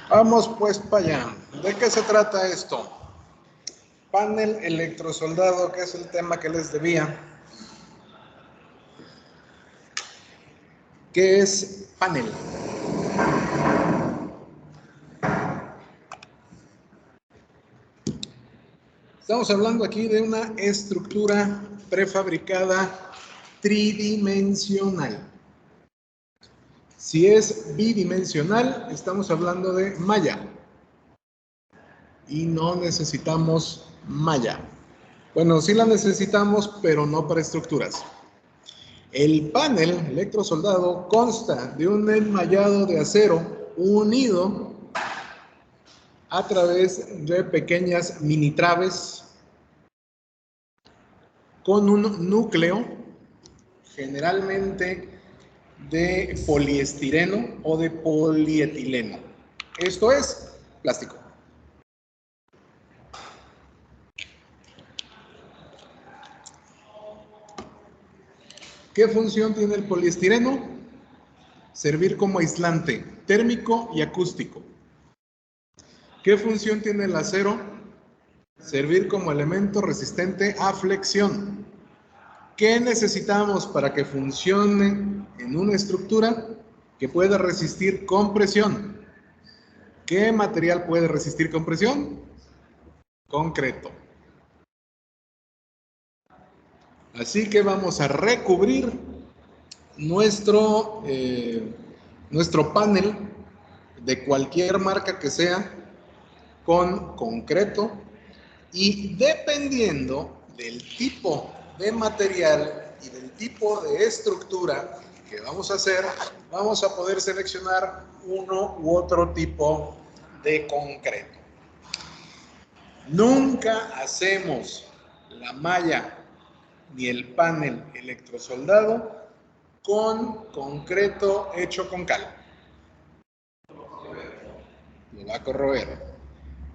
Vamos pues para allá. ¿De qué se trata esto? Panel electrosoldado, que es el tema que les debía. ¿Qué es panel? Estamos hablando aquí de una estructura prefabricada tridimensional. Si es bidimensional, estamos hablando de malla. Y no necesitamos malla. Bueno, sí la necesitamos, pero no para estructuras. El panel electrosoldado consta de un enmallado de acero unido a través de pequeñas mini traves con un núcleo, generalmente de poliestireno o de polietileno. Esto es plástico. ¿Qué función tiene el poliestireno? Servir como aislante térmico y acústico. ¿Qué función tiene el acero? Servir como elemento resistente a flexión. ¿Qué necesitamos para que funcione en una estructura? Que pueda resistir compresión. ¿Qué material puede resistir compresión? Concreto. Así que vamos a recubrir nuestro panel de cualquier marca que sea con concreto, y dependiendo del tipo de material y del tipo de estructura que vamos a hacer, vamos a poder seleccionar uno u otro tipo de concreto. Nunca hacemos la malla ni el panel electrosoldado con concreto hecho con cal. Lo va a corroer.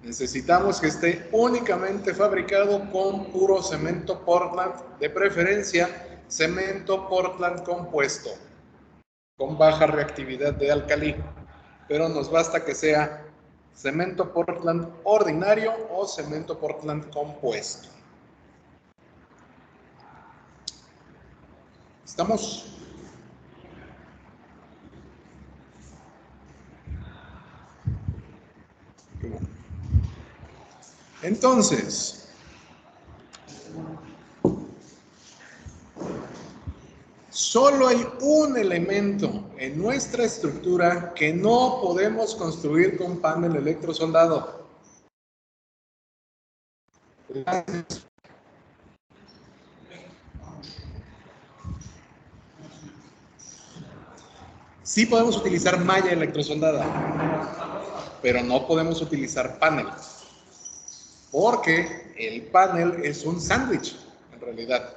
Necesitamos que esté únicamente fabricado con puro cemento Portland, de preferencia cemento Portland compuesto, con baja reactividad de álcali, pero nos basta que sea cemento Portland ordinario o cemento Portland compuesto. ¿Estamos? Entonces, solo hay un elemento en nuestra estructura que no podemos construir con panel electrosoldado. Sí podemos utilizar malla electrosoldada, pero no podemos utilizar panel, porque el panel es un sándwich, en realidad.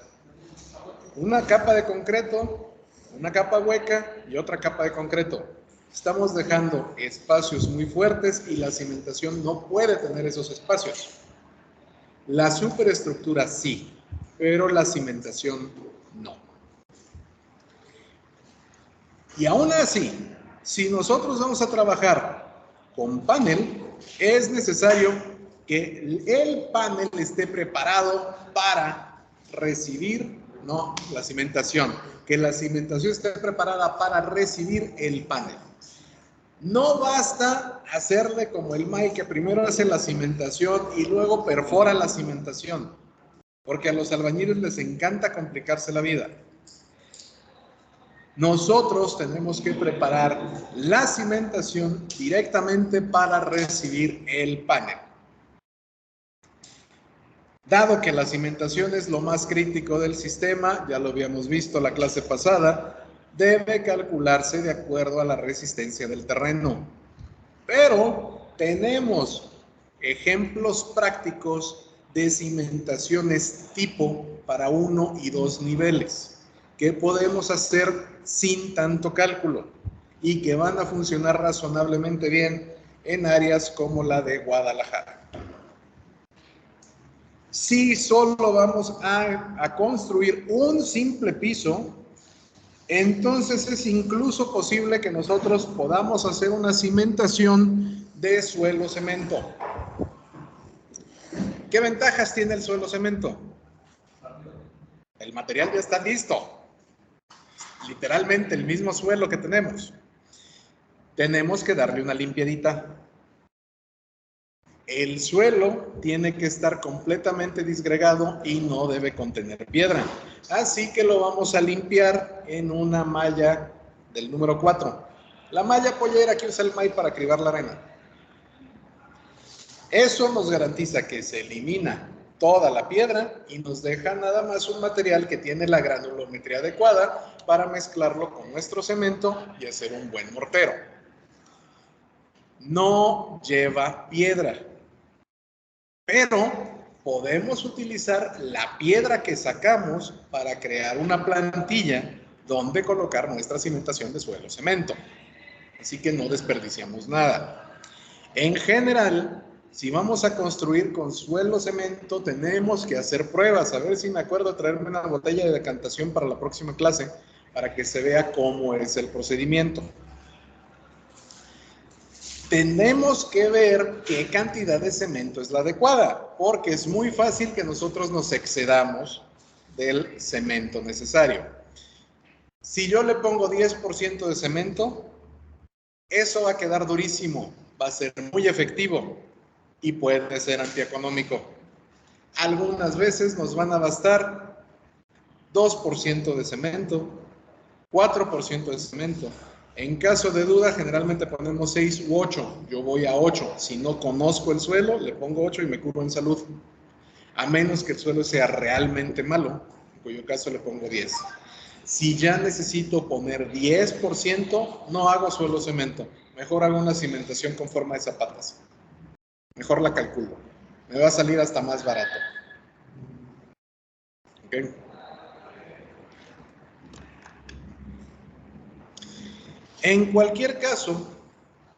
Una capa de concreto, una capa hueca y otra capa de concreto. Estamos dejando espacios muy fuertes y la cimentación no puede tener esos espacios. La superestructura sí, pero la cimentación no. Y aún así, si nosotros vamos a trabajar con panel, es necesario que el panel esté preparado para recibir la cimentación, que la cimentación esté preparada para recibir el panel. No basta hacerle como el Mike, que primero hace la cimentación y luego perfora la cimentación, porque a los albañiles les encanta complicarse la vida. Nosotros tenemos que preparar la cimentación directamente para recibir el panel. Dado que la cimentación es lo más crítico del sistema, ya lo habíamos visto la clase pasada, debe calcularse de acuerdo a la resistencia del terreno. Pero tenemos ejemplos prácticos de cimentaciones tipo para 1 y 2 niveles que podemos hacer sin tanto cálculo y que van a funcionar razonablemente bien en áreas como la de Guadalajara. Si solo vamos a construir un simple piso, entonces es incluso posible que nosotros podamos hacer una cimentación de suelo cemento. ¿Qué ventajas tiene el suelo cemento? El material ya está listo. Literalmente el mismo suelo que tenemos. Tenemos que darle una limpiadita. El suelo tiene que estar completamente disgregado y no debe contener piedra. Así que lo vamos a limpiar en una malla del número 4. La malla pollera que usa el MAI para cribar la arena. Eso nos garantiza que se elimina toda la piedra y nos deja nada más un material que tiene la granulometría adecuada para mezclarlo con nuestro cemento y hacer un buen mortero. No lleva piedra, pero podemos utilizar la piedra que sacamos para crear una plantilla donde colocar nuestra cimentación de suelo cemento. Así que no desperdiciamos nada. En general, si vamos a construir con suelo cemento, tenemos que hacer pruebas. A ver si me acuerdo de traerme una botella de decantación para la próxima clase, para que se vea cómo es el procedimiento. Tenemos que ver qué cantidad de cemento es la adecuada, porque es muy fácil que nosotros nos excedamos del cemento necesario. Si yo le pongo 10% de cemento, eso va a quedar durísimo, va a ser muy efectivo y puede ser antieconómico. Algunas veces nos van a bastar 2% de cemento, 4% de cemento. En caso de duda, generalmente ponemos 6 u 8. Yo voy a 8. Si no conozco el suelo, le pongo 8 y me curo en salud. A menos que el suelo sea realmente malo, en cuyo caso le pongo 10. Si ya necesito poner 10%, no hago suelo cemento. Mejor hago una cimentación con forma de zapatas. Mejor la calculo. Me va a salir hasta más barato. ¿Ok? En cualquier caso,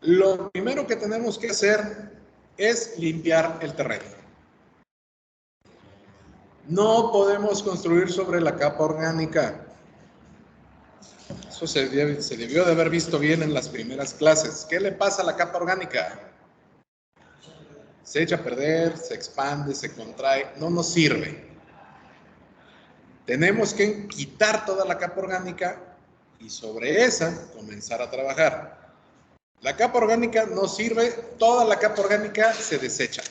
lo primero que tenemos que hacer es limpiar el terreno. No podemos construir sobre la capa orgánica. Eso se debió de haber visto bien en las primeras clases. ¿Qué le pasa a la capa orgánica? Se echa a perder, se expande, se contrae, no nos sirve. Tenemos que quitar toda la capa orgánica y sobre esa comenzar a trabajar. La capa orgánica no sirve, toda la capa orgánica se desecha.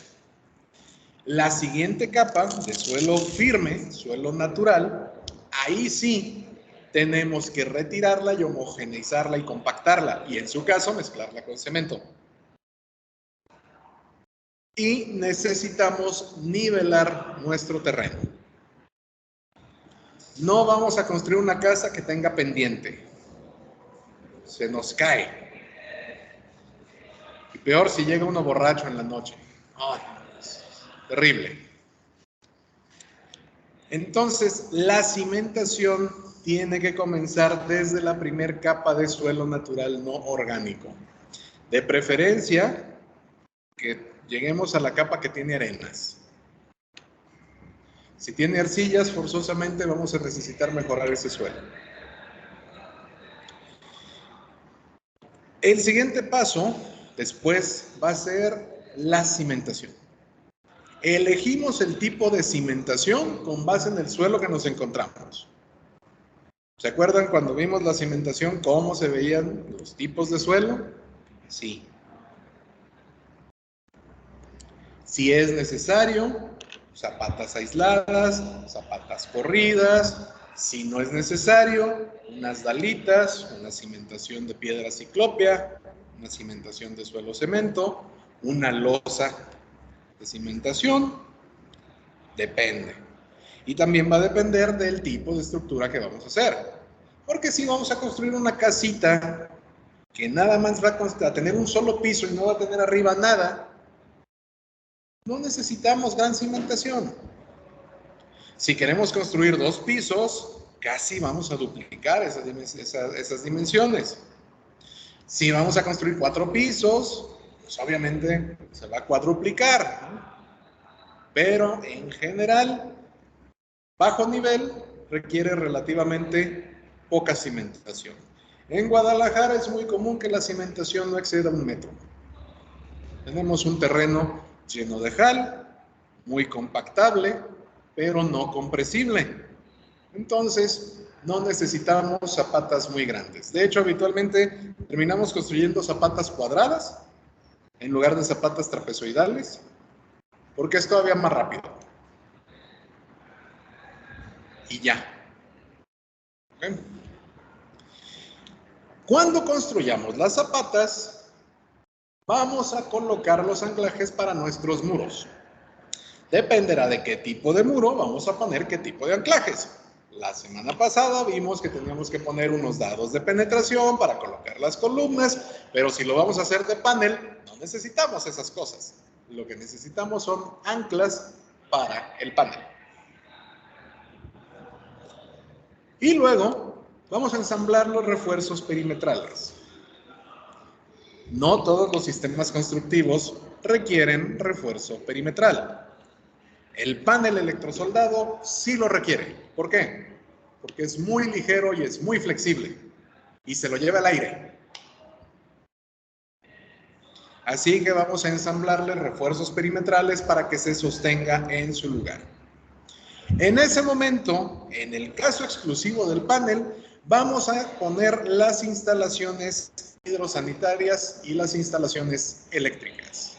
La siguiente capa de suelo firme, suelo natural, ahí sí tenemos que retirarla y homogeneizarla y compactarla, y en su caso mezclarla con cemento. Y necesitamos nivelar nuestro terreno. No vamos a construir una casa que tenga pendiente. Se nos cae. Y peor si llega uno borracho en la noche. ¡Ay! Es terrible. Entonces, la cimentación tiene que comenzar desde la primera capa de suelo natural no orgánico. De preferencia, que lleguemos a la capa que tiene arenas. Si tiene arcillas, forzosamente vamos a necesitar mejorar ese suelo. El siguiente paso, después, va a ser la cimentación. Elegimos el tipo de cimentación con base en el suelo que nos encontramos. ¿Se acuerdan cuando vimos la cimentación, cómo se veían los tipos de suelo? Sí. Si es necesario, zapatas aisladas, zapatas corridas. Si no es necesario, unas dalitas, una cimentación de piedra ciclópea, una cimentación de suelo cemento, una losa de cimentación, depende. Y también va a depender del tipo de estructura que vamos a hacer. Porque si vamos a construir una casita que nada más va a tener un solo piso y no va a tener arriba nada, no necesitamos gran cimentación. Si queremos construir 2 pisos, casi vamos a duplicar esas dimensiones. Si vamos a construir 4 pisos, pues obviamente se va a cuadruplicar, ¿no? Pero en general, bajo nivel requiere relativamente poca cimentación. En Guadalajara es muy común que la cimentación no exceda 1 metro. Tenemos un terreno lleno de jal, muy compactable, pero no compresible. Entonces, no necesitamos zapatas muy grandes. De hecho, habitualmente terminamos construyendo zapatas cuadradas en lugar de zapatas trapezoidales, porque es todavía más rápido. Y ya. ¿Okay? Cuando construyamos las zapatas, vamos a colocar los anclajes para nuestros muros. Dependerá de qué tipo de muro vamos a poner qué tipo de anclajes. La semana pasada vimos que teníamos que poner unos dados de penetración para colocar las columnas, pero si lo vamos a hacer de panel, no necesitamos esas cosas. Lo que necesitamos son anclas para el panel. Y luego vamos a ensamblar los refuerzos perimetrales. No todos los sistemas constructivos requieren refuerzo perimetral. El panel electrosoldado sí lo requiere. ¿Por qué? Porque es muy ligero y es muy flexible y se lo lleva al aire. Así que vamos a ensamblarle refuerzos perimetrales para que se sostenga en su lugar. En ese momento, en el caso exclusivo del panel, vamos a poner las instalaciones hidrosanitarias y las instalaciones eléctricas.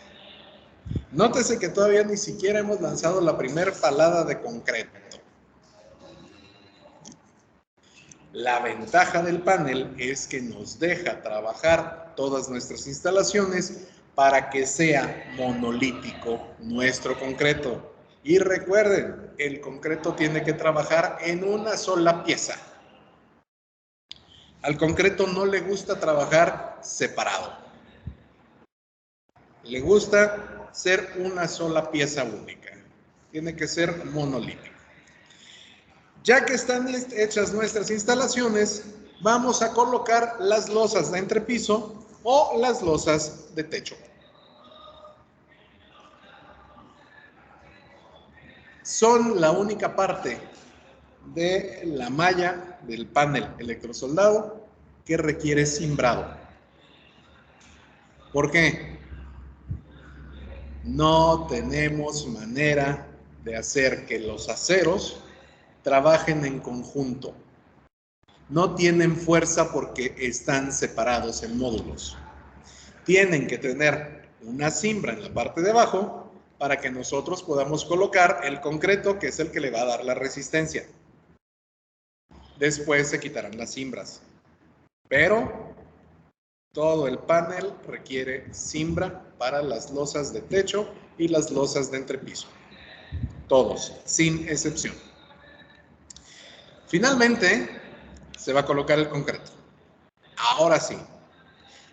Nótese que todavía ni siquiera hemos lanzado la primera palada de concreto. La ventaja del panel es que nos deja trabajar todas nuestras instalaciones para que sea monolítico nuestro concreto. Y recuerden, el concreto tiene que trabajar en una sola pieza. Al concreto no le gusta trabajar separado. Le gusta ser una sola pieza única. Tiene que ser monolítico. Ya que están hechas nuestras instalaciones, vamos a colocar las losas de entrepiso o las losas de techo. Son la única parte de la malla del panel electrosoldado que requiere cimbrado. ¿Por qué? No tenemos manera de hacer que los aceros trabajen en conjunto. No tienen fuerza porque están separados en módulos. Tienen que tener una cimbra en la parte de abajo para que nosotros podamos colocar el concreto, que es el que le va a dar la resistencia. Después se quitarán las cimbras. Pero todo el panel requiere cimbra para las losas de techo y las losas de entrepiso. Todos, sin excepción. Finalmente, se va a colocar el concreto. Ahora sí.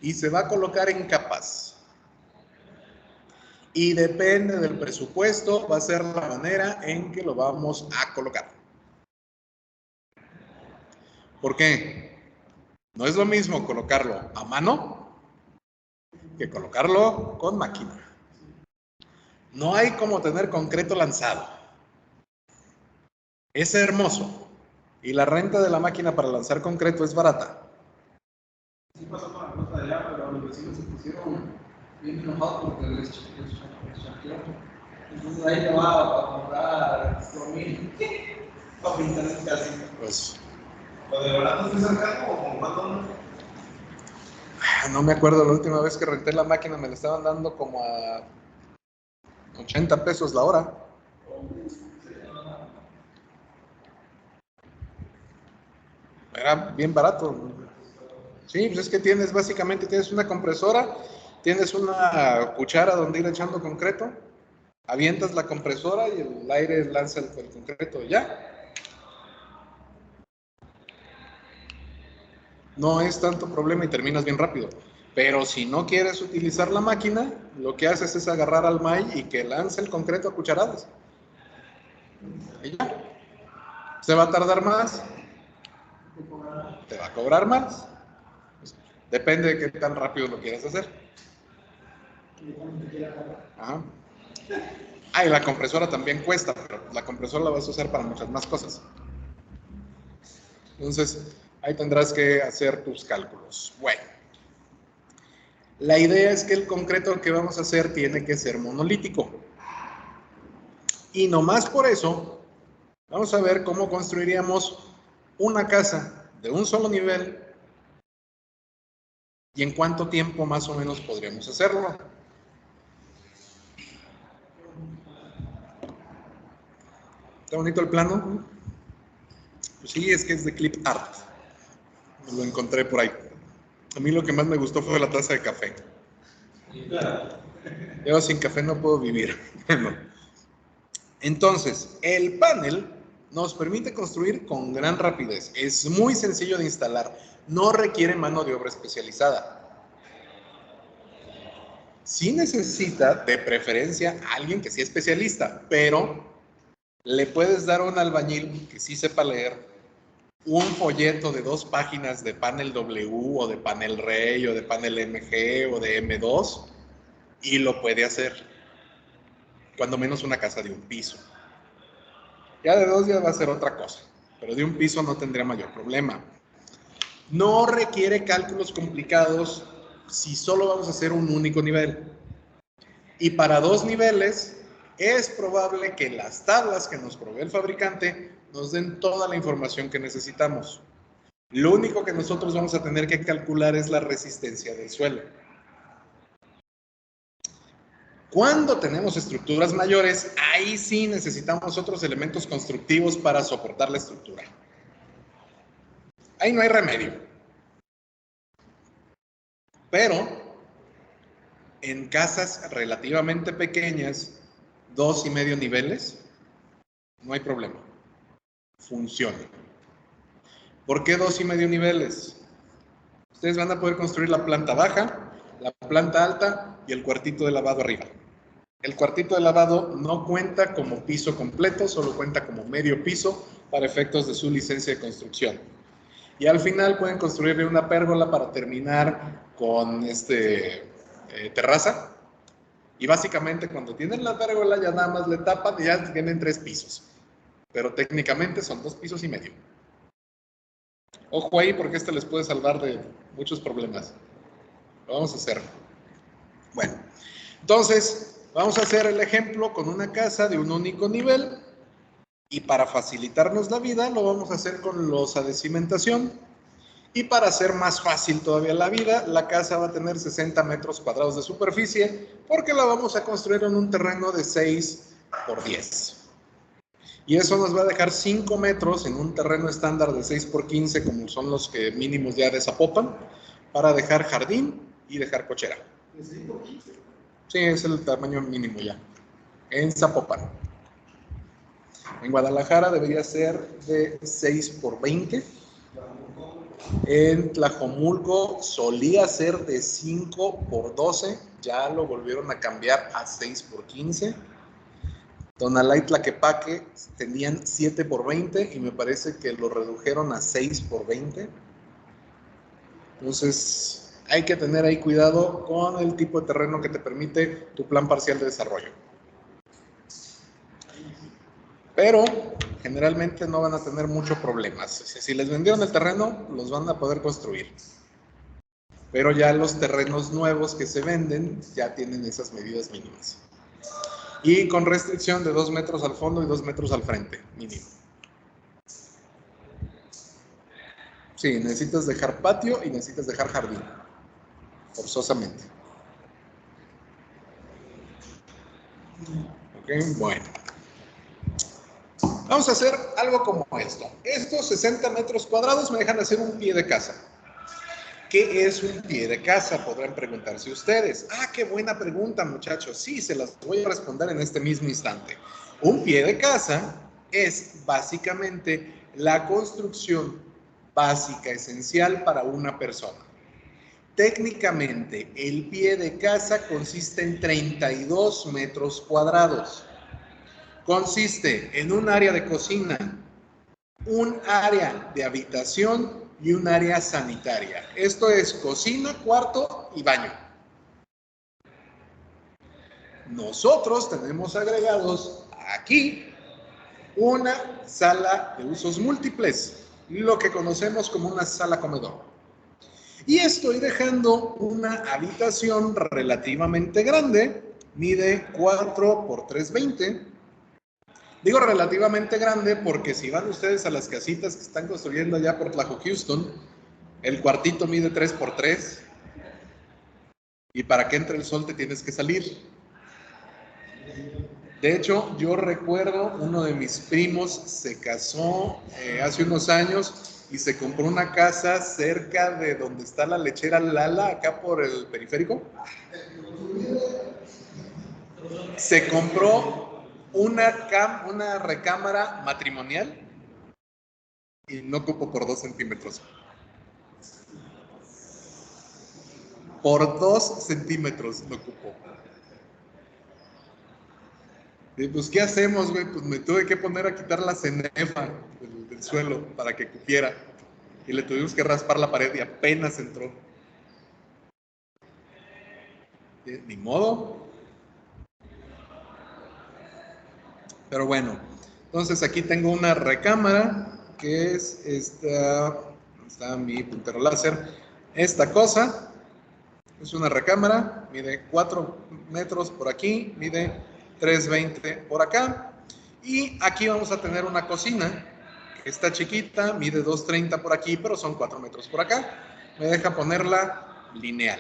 Y se va a colocar en capas. Y depende del presupuesto, va a ser la manera en que lo vamos a colocar. ¿Por qué? No es lo mismo colocarlo a mano que colocarlo con máquina. No hay como tener concreto lanzado. Es hermoso. Y la renta de la máquina para lanzar concreto es barata. Sí pasó con la planta de allá, pero los vecinos se pusieron bien enojados porque les chanqueó. Entonces ahí te va a comprar 4,000 para pintar en casa. Pues, ¿Lo de verdad no estoy sacando o con cuánto? no me acuerdo, la última vez que renté la máquina me la estaban dando como a 80 pesos la hora. Era bien barato. Sí, pues es que básicamente tienes una compresora, tienes una cuchara donde ir echando concreto, avientas la compresora y el aire lanza el concreto y ya. No es tanto problema y terminas bien rápido. Pero si no quieres utilizar la máquina, lo que haces es agarrar al MAI y que lance el concreto a cucharadas. Y ya. ¿Se va a tardar más? ¿Te va a cobrar más? Depende de qué tan rápido lo quieras hacer. Ajá. Ah, y la compresora también cuesta, pero la compresora la vas a usar para muchas más cosas. Entonces, ahí tendrás que hacer tus cálculos. Bueno, la idea es que el concreto que vamos a hacer tiene que ser monolítico. Y nomás por eso, vamos a ver cómo construiríamos una casa de un solo nivel y en cuánto tiempo más o menos podríamos hacerlo. ¿Está bonito el plano? Pues sí, es que es de clip art. Lo encontré por ahí. A mí lo que más me gustó fue la taza de café. Yo sin café no puedo vivir. Bueno, entonces, el panel nos permite construir con gran rapidez. Es muy sencillo de instalar. No requiere mano de obra especializada. Sí necesita, de preferencia, alguien que sea especialista, pero le puedes dar a un albañil que sí sepa leer un folleto de 2 páginas de panel W o de panel Rey o de panel MG o de M2 y lo puede hacer. Cuando menos una casa de un piso. Ya de 2 ya va a ser otra cosa, pero de un piso no tendría mayor problema. No requiere cálculos complicados si solo vamos a hacer un único nivel. Y para 2 niveles es probable que las tablas que nos provee el fabricante nos den toda la información que necesitamos. Lo único que nosotros vamos a tener que calcular es la resistencia del suelo. Cuando tenemos estructuras mayores, ahí sí necesitamos otros elementos constructivos para soportar la estructura. Ahí no hay remedio. Pero en casas relativamente pequeñas, 2,5 niveles, no hay problema. Funciona. ¿Por qué 2,5 niveles? Ustedes van a poder construir la planta baja, la planta alta y el cuartito de lavado arriba. El cuartito de lavado no cuenta como piso completo, solo cuenta como medio piso para efectos de su licencia de construcción. Y al final pueden construirle una pérgola para terminar con terraza. Y básicamente cuando tienen la pérgola ya nada más le tapan y ya tienen 3 pisos. Pero técnicamente son 2,5 pisos. Ojo ahí porque les puede salvar de muchos problemas. Lo vamos a hacer. Bueno, entonces vamos a hacer el ejemplo con una casa de un único nivel y para facilitarnos la vida lo vamos a hacer con losa de cimentación y para hacer más fácil todavía la vida, la casa va a tener 60 metros cuadrados de superficie porque la vamos a construir en un terreno de 6 por 10. Y eso nos va a dejar 5 metros en un terreno estándar de 6 por 15, como son los que mínimos ya de Zapopan, para dejar jardín y dejar cochera. ¿De 6 por 15? Sí, es el tamaño mínimo ya. En Zapopan. En Guadalajara debería ser de 6 por 20. En Tlajomulco solía ser de 5 por 12. Ya lo volvieron a cambiar a 6 por 15. Tonalá y Tlaquepaque tenían 7 por 20 y me parece que lo redujeron a 6 por 20. Entonces, hay que tener ahí cuidado con el tipo de terreno que te permite tu plan parcial de desarrollo. Pero generalmente no van a tener muchos problemas. Si les vendieron el terreno, los van a poder construir. Pero ya los terrenos nuevos que se venden ya tienen esas medidas mínimas. Y con restricción de 2 metros al fondo y 2 metros al frente, mínimo. Sí, necesitas dejar patio y necesitas dejar jardín, forzosamente. Ok, bueno. Vamos a hacer algo como esto. Estos 60 metros cuadrados me dejan hacer un pie de casa. ¿Qué es un pie de casa? Podrán preguntarse ustedes. Ah, qué buena pregunta, muchachos. Sí, se las voy a responder en este mismo instante. Un pie de casa es básicamente la construcción básica, esencial para una persona. Técnicamente, el pie de casa consiste en 32 metros cuadrados. Consiste en un área de cocina, un área de habitación y un área sanitaria. Esto es cocina, cuarto y baño. Nosotros tenemos agregados aquí una sala de usos múltiples, lo que conocemos como una sala comedor. Y estoy dejando una habitación relativamente grande, mide 4 por 320. Digo relativamente grande porque si van ustedes a las casitas que están construyendo allá por Tlajo Houston, el cuartito mide 3 por 3 y para que entre el sol te tienes que salir. De hecho, yo recuerdo uno de mis primos se casó hace unos años y se compró una casa cerca de donde está la lechera Lala, acá por el periférico. Se compró una recámara matrimonial y no cupo por 2 centímetros. Por 2 centímetros no cupo. Y pues, ¿qué hacemos, güey? Pues me tuve que poner a quitar la cenefa del suelo para que cupiera. Y le tuvimos que raspar la pared y apenas entró. Ni modo. Pero bueno, entonces aquí tengo una recámara que es esta. ¿Dónde está mi puntero láser? Esta cosa es una recámara, mide 4 metros por aquí, mide 320 por acá. Y aquí vamos a tener una cocina que está chiquita, mide 230 por aquí, pero son 4 metros por acá. Me deja ponerla lineal.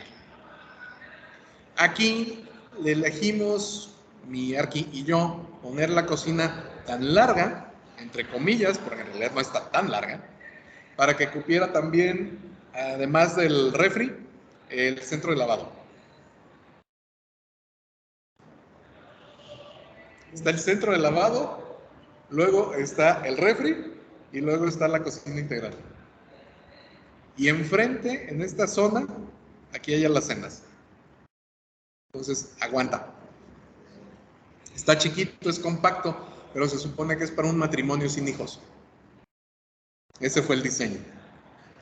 Aquí le elegimos, mi Arqui y yo, poner la cocina tan larga, entre comillas, porque en realidad no está tan larga, para que cupiera también, además del refri, el centro de lavado. Está el centro de lavado, luego está el refri y luego está la cocina integral. Y enfrente, en esta zona, aquí hay alacenas. Entonces, aguanta. Está chiquito, es compacto, pero se supone que es para un matrimonio sin hijos. Ese fue el diseño.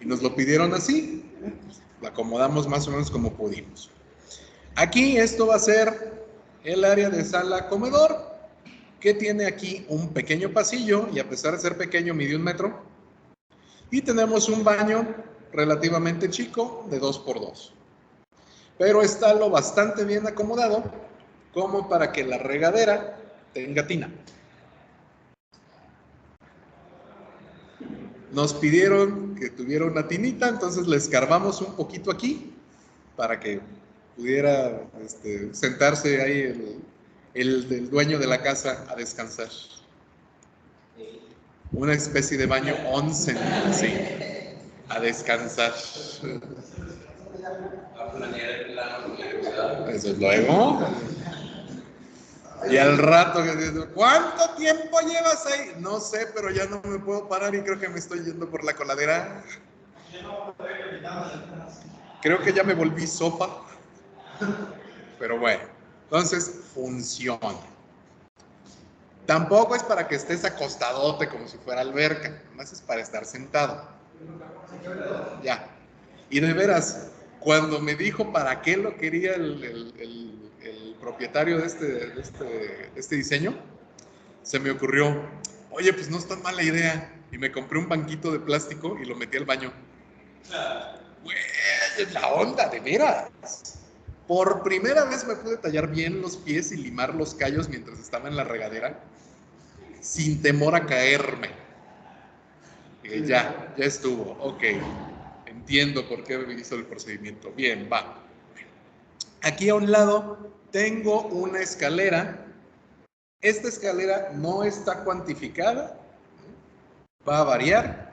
Y nos lo pidieron así, lo acomodamos más o menos como pudimos. Aquí esto va a ser el área de sala-comedor, que tiene aquí un pequeño pasillo, y a pesar de ser pequeño, mide 1 metro. Y tenemos un baño relativamente chico, de 2 por 2. Pero está lo bastante bien acomodado, como para que la regadera tenga tina. Nos pidieron que tuviera una tinita, entonces le escarbamos un poquito aquí para que pudiera sentarse ahí el dueño de la casa a descansar. Una especie de baño onsen, sí, a descansar. A planear el plano con la ciudad. Desde luego. Y al rato, ¿cuánto tiempo llevas ahí? No sé, pero ya no me puedo parar y creo que me estoy yendo por la coladera. Creo que ya me volví sopa. Pero bueno, entonces funciona. Tampoco es para que estés acostadote como si fuera alberca, más es para estar sentado. Ya. Y de veras, cuando me dijo para qué lo quería el propietario de este diseño, se me ocurrió, oye, pues no es tan mala idea. Y me compré un banquito de plástico y lo metí al baño. Güey, es la onda, de veras. Por primera vez me pude tallar bien los pies y limar los callos mientras estaba en la regadera, sin temor a caerme. Y ya estuvo, ok. Entiendo por qué hizo el procedimiento. Bien, va. Aquí a un lado tengo una escalera. Esta escalera no está cuantificada, va a variar.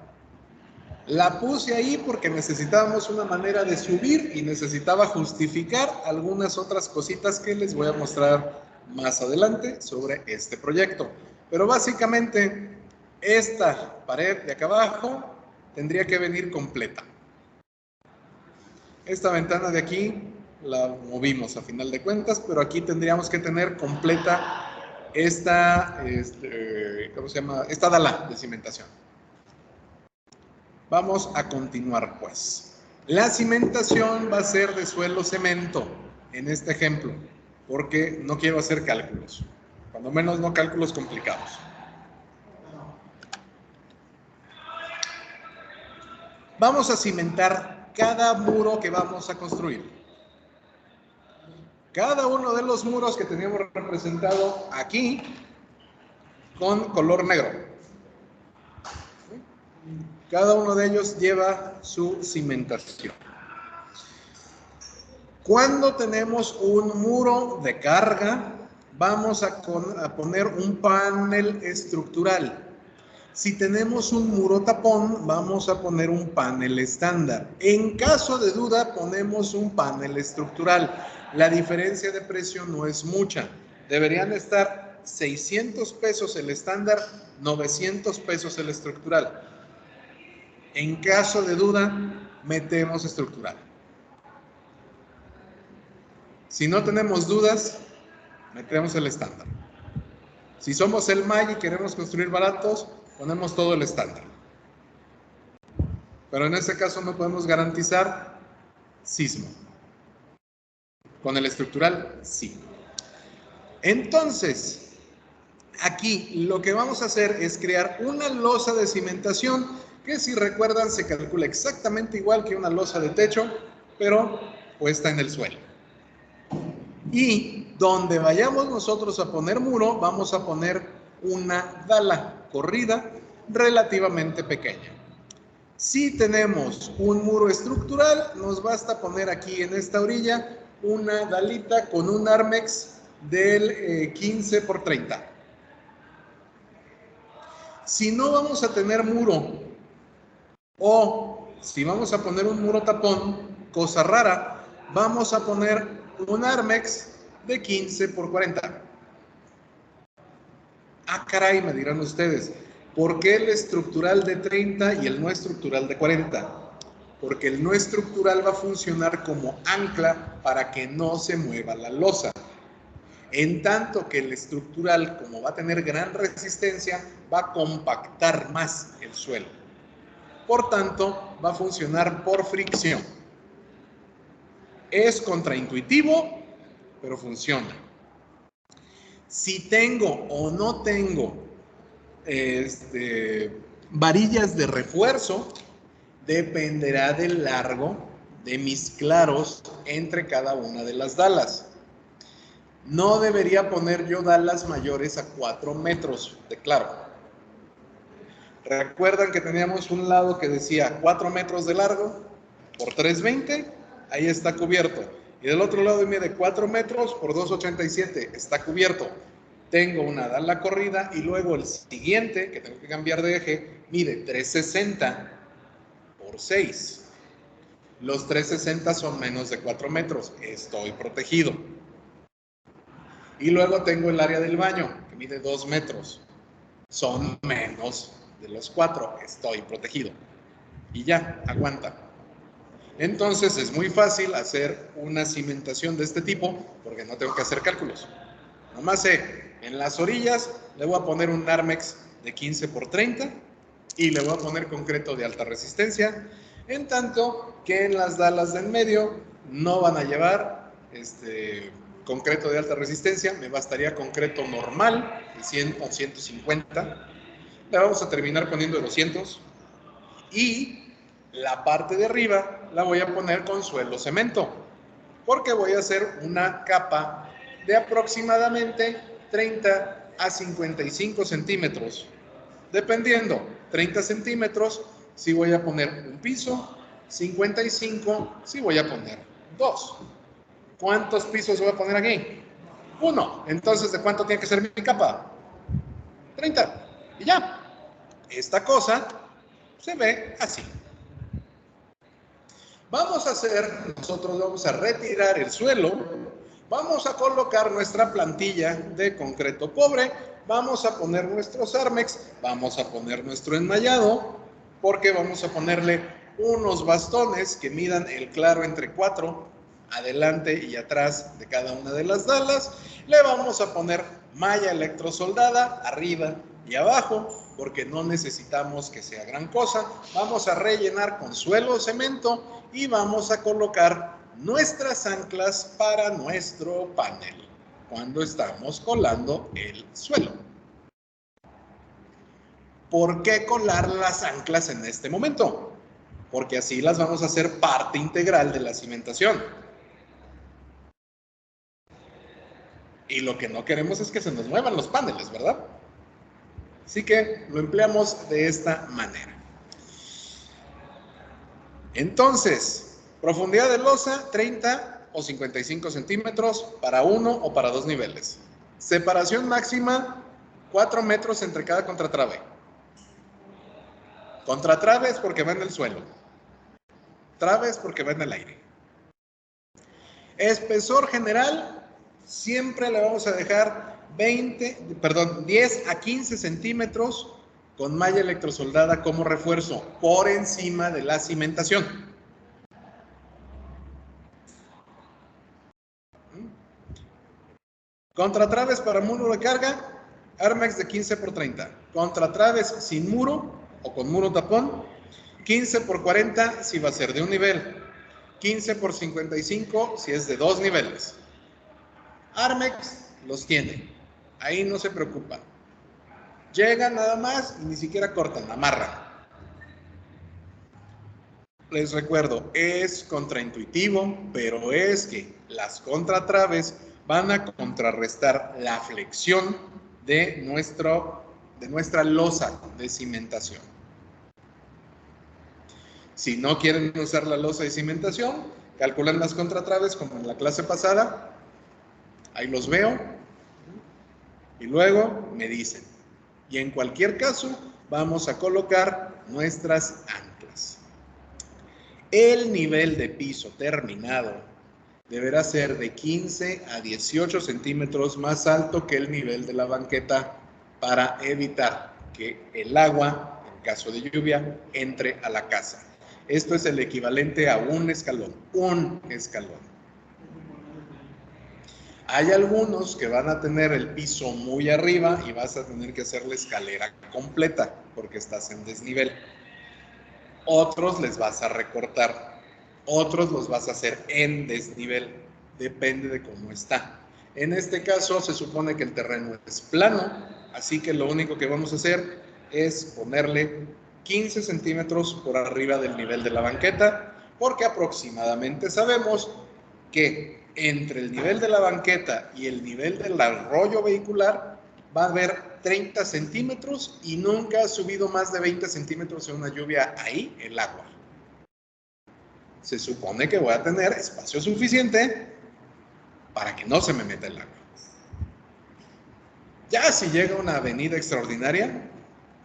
La puse ahí porque necesitábamos una manera de subir y necesitaba justificar algunas otras cositas que les voy a mostrar más adelante sobre este proyecto. Pero básicamente esta pared de acá abajo tendría que venir completa. Esta ventana de aquí la movimos a final de cuentas, pero aquí tendríamos que tener completa esta, ¿cómo se llama? Esta dala de cimentación. Vamos a continuar, pues. La cimentación va a ser de suelo cemento, en este ejemplo, porque no quiero hacer cálculos, cuando menos no cálculos complicados. Vamos a cimentar cada muro que vamos a construir. Cada uno de los muros que teníamos representado aquí con color negro. Cada uno de ellos lleva su cimentación. Cuando tenemos un muro de carga, vamos a poner un panel estructural. Si tenemos un muro tapón, vamos a poner un panel estándar. En caso de duda, ponemos un panel estructural. La diferencia de precio no es mucha. Deberían estar 600 pesos el estándar, 900 pesos el estructural. En caso de duda, metemos estructural. Si no tenemos dudas, metemos el estándar. Si somos el MAI y queremos construir baratos, ponemos todo el estándar. Pero en este caso no podemos garantizar sismo. Con el estructural, sí. Entonces, aquí lo que vamos a hacer es crear una losa de cimentación que, si recuerdan, se calcula exactamente igual que una losa de techo, pero puesta en el suelo. Y donde vayamos nosotros a poner muro, vamos a poner una dala corrida relativamente pequeña. Si tenemos un muro estructural, nos basta poner aquí en esta orilla una dalita con un Armex del 15 por 30. Si no vamos a tener muro, o si vamos a poner un muro tapón, cosa rara, vamos a poner un Armex de 15 por 40. Ah, caray, me dirán ustedes, ¿por qué el estructural de 30 y el no estructural de 40? Porque el no estructural va a funcionar como ancla para que no se mueva la losa. En tanto que el estructural, como va a tener gran resistencia, va a compactar más el suelo. Por tanto, va a funcionar por fricción. Es contraintuitivo, pero funciona. Si tengo o no tengo varillas de refuerzo, dependerá del largo de mis claros entre cada una de las dalas. No debería poner yo dalas mayores a 4 metros de claro. Recuerdan que teníamos un lado que decía 4 metros de largo por 320, ahí está cubierto. Y del otro lado mide 4 metros por 287, está cubierto. Tengo una dala corrida y luego el siguiente, que tengo que cambiar de eje, mide 360 por 6. Los 360 son menos de 4 metros, estoy protegido. Y luego tengo el área del baño, que mide 2 metros. Son menos de los 4, estoy protegido. Y ya, aguanta. Entonces es muy fácil hacer una cimentación de este tipo, porque no tengo que hacer cálculos. Nomás sé, en las orillas le voy a poner un Armex de 15 por 30 y le voy a poner concreto de alta resistencia, en tanto que en las dalas de en medio no van a llevar concreto de alta resistencia, me bastaría concreto normal de 100 o 150, le vamos a terminar poniendo de 200 y la parte de arriba la voy a poner con suelo cemento, porque voy a hacer una capa de aproximadamente 30 a 55 centímetros, dependiendo, 30 centímetros si voy a poner un piso, 55 si voy a poner 2. ¿Cuántos pisos voy a poner aquí? 1. Entonces, ¿de cuánto tiene que ser mi capa? 30. Y ya. Esta cosa se ve así. Nosotros vamos a retirar el suelo, vamos a colocar nuestra plantilla de concreto pobre, vamos a poner nuestros Armex, vamos a poner nuestro enmayado, porque vamos a ponerle unos bastones que midan el claro entre 4, adelante y atrás de cada una de las dalas. Le vamos a poner malla electrosoldada arriba y abajo, porque no necesitamos que sea gran cosa. Vamos a rellenar con suelo o cemento y vamos a colocar nuestras anclas para nuestro panel cuando estamos colando el suelo. ¿Por qué colar las anclas en este momento? Porque así las vamos a hacer parte integral de la cimentación. Y lo que no queremos es que se nos muevan los paneles, ¿verdad? Así que lo empleamos de esta manera. Entonces, profundidad de losa, 30 o 55 centímetros para uno o para dos niveles. Separación máxima, 4 metros entre cada contratrave. Contratrave es porque va en el suelo. Trave es porque va en el aire. Espesor general, siempre le vamos a dejar 10 a 15 centímetros con malla electrosoldada como refuerzo por encima de la cimentación. Contratraves para muro de carga, Armex de 15 por 30. Contratraves sin muro o con muro tapón, 15 por 40 si va a ser de un nivel, 15 por 55 si es de dos niveles. Armex los tiene, ahí no se preocupan. Llegan nada más y ni siquiera cortan, amarran. Les recuerdo, es contraintuitivo, pero es que las contratraves van a contrarrestar la flexión de nuestra losa de cimentación. Si no quieren usar la losa de cimentación, calculan las contratraves como en la clase pasada. Ahí los veo. Y luego me dicen. Y en cualquier caso, vamos a colocar nuestras anclas. El nivel de piso terminado deberá ser de 15 a 18 centímetros más alto que el nivel de la banqueta para evitar que el agua, en caso de lluvia, entre a la casa. Esto es el equivalente a un escalón. Hay algunos que van a tener el piso muy arriba y vas a tener que hacer la escalera completa porque estás en desnivel. Otros les vas a recortar, otros los vas a hacer en desnivel, depende de cómo está. En este caso se supone que el terreno es plano, así que lo único que vamos a hacer es ponerle 15 centímetros por arriba del nivel de la banqueta, porque aproximadamente sabemos que entre el nivel de la banqueta y el nivel del arroyo vehicular va a haber 30 centímetros y nunca ha subido más de 20 centímetros en una lluvia ahí el agua. Se supone que voy a tener espacio suficiente para que no se me meta el agua. Ya si llega una avenida extraordinaria,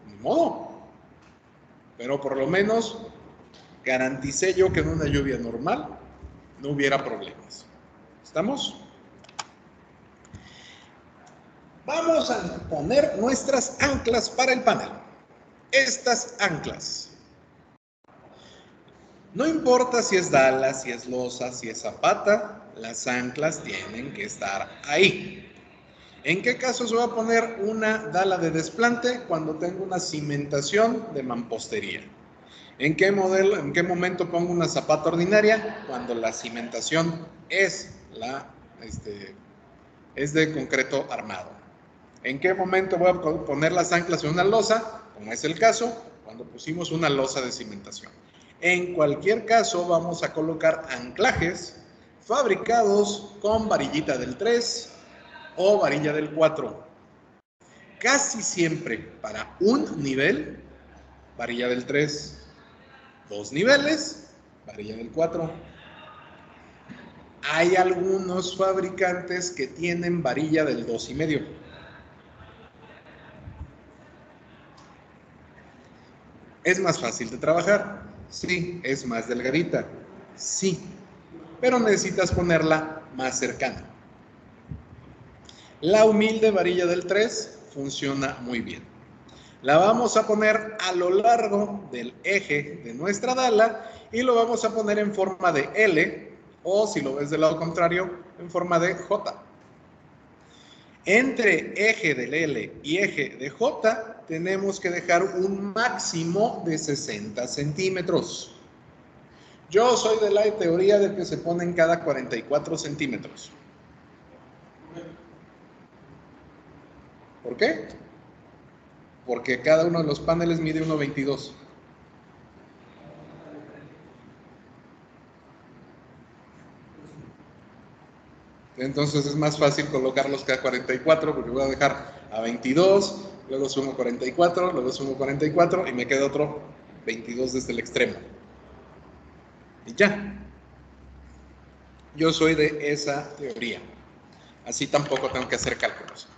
ni modo. Pero por lo menos garanticé yo que en una lluvia normal no hubiera problemas. ¿Estamos? Vamos a poner nuestras anclas para el panel. Estas anclas. No importa si es dala, si es losa, si es zapata, las anclas tienen que estar ahí. ¿En qué casos voy a poner una dala de desplante? Cuando tengo una cimentación de mampostería. ¿En qué momento pongo una zapata ordinaria? Cuando la cimentación es de concreto armado. ¿En qué momento voy a poner las anclas en una losa? Como es el caso, cuando pusimos una losa de cimentación. En cualquier caso, vamos a colocar anclajes fabricados con varillita del 3 o varilla del 4. Casi siempre para un nivel, varilla del 3. 2 niveles, varilla del 4. Hay algunos fabricantes que tienen varilla del 2,5. ¿Es más fácil de trabajar? Sí. ¿Es más delgadita? Sí. Pero necesitas ponerla más cercana. La humilde varilla del 3 funciona muy bien. La vamos a poner a lo largo del eje de nuestra dala y lo vamos a poner en forma de L, o si lo ves del lado contrario, en forma de J. Entre eje del L y eje de J tenemos que dejar un máximo de 60 centímetros. Yo soy de la teoría de que se ponen cada 44 centímetros. ¿Por qué? Porque cada uno de los paneles mide 1.22. Entonces es más fácil colocarlos cada 44 porque voy a dejar a 22, luego sumo 44, luego sumo 44 y me queda otro 22 desde el extremo. Y ya. Yo soy de esa teoría. Así tampoco tengo que hacer cálculos.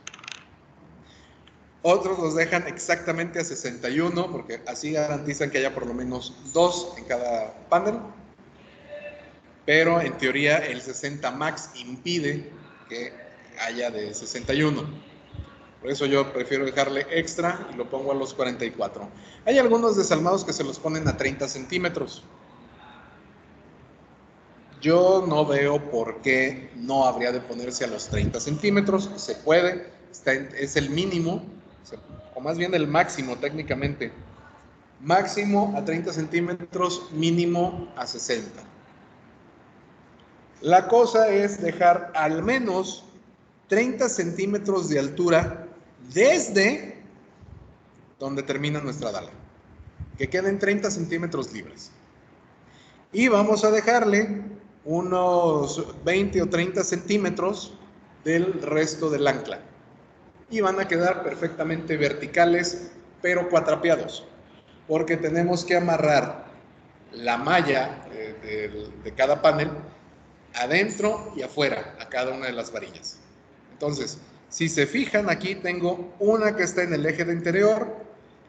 Otros los dejan exactamente a 61 porque así garantizan que haya por lo menos 2 en cada panel. Pero en teoría el 60 max impide que haya de 61. Por eso yo prefiero dejarle extra y lo pongo a los 44. Hay algunos desalmados que se los ponen a 30 centímetros. Yo no veo por qué no habría de ponerse a los 30 centímetros. Se puede, es el mínimo, o más bien el máximo técnicamente. Máximo a 30 centímetros, mínimo a 60. La cosa es dejar al menos 30 centímetros de altura desde donde termina nuestra dala. Que queden 30 centímetros libres. Y vamos a dejarle unos 20 o 30 centímetros del resto del ancla. Y van a quedar perfectamente verticales, pero cuatrapeados. Porque tenemos que amarrar la malla de cada panel adentro y afuera a cada una de las varillas. Entonces, si se fijan, aquí tengo una que está en el eje de interior,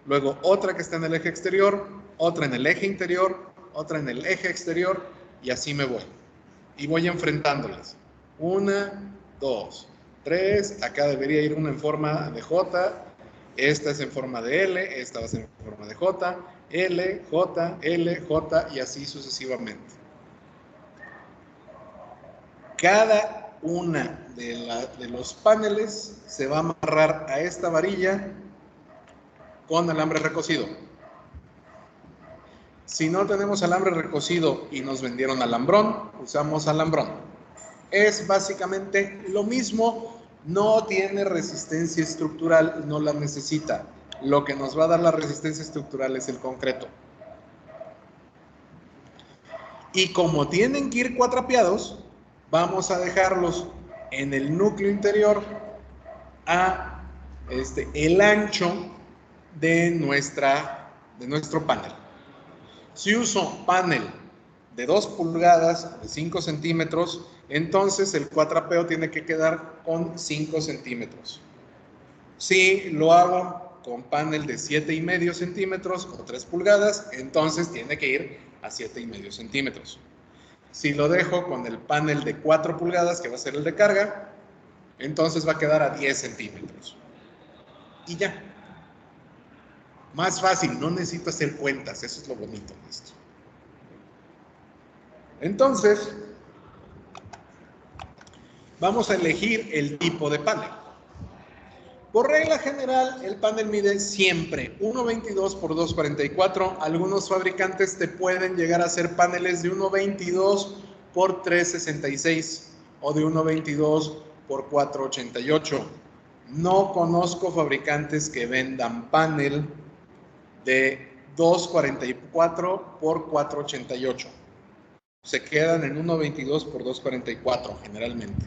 luego otra que está en el eje exterior, otra en el eje interior, otra en el eje exterior, y así me voy. Y voy enfrentándolas. 1, 2, 3, acá debería ir una en forma de J, esta es en forma de L, esta va a ser en forma de J, L, J, L, J, y así sucesivamente. Cada una de los paneles se va a amarrar a esta varilla con alambre recocido. Si no tenemos alambre recocido y nos vendieron alambrón, usamos alambrón. Es básicamente lo mismo, no tiene resistencia estructural, no la necesita. Lo que nos va a dar la resistencia estructural es el concreto. Y como tienen que ir cuatrapeados, vamos a dejarlos en el núcleo interior a el ancho de nuestro panel. Si uso panel de 2 pulgadas, de 5 centímetros, entonces el cuatrapeo tiene que quedar con 5 centímetros. Si lo hago con panel de 7,5 centímetros o 3 pulgadas, entonces tiene que ir a 7,5 centímetros. Si lo dejo con el panel de 4 pulgadas, que va a ser el de carga, entonces va a quedar a 10 centímetros. Y ya. Más fácil, no necesito hacer cuentas, eso es lo bonito de esto. Entonces, vamos a elegir el tipo de panel. Por regla general, el panel mide siempre 1.22 por 2.44. Algunos fabricantes te pueden llegar a hacer paneles de 1.22 por 3.66 o de 1.22 por 4.88. No conozco fabricantes que vendan panel de 2.44 por 4.88. Se quedan en 1.22 por 2.44 generalmente.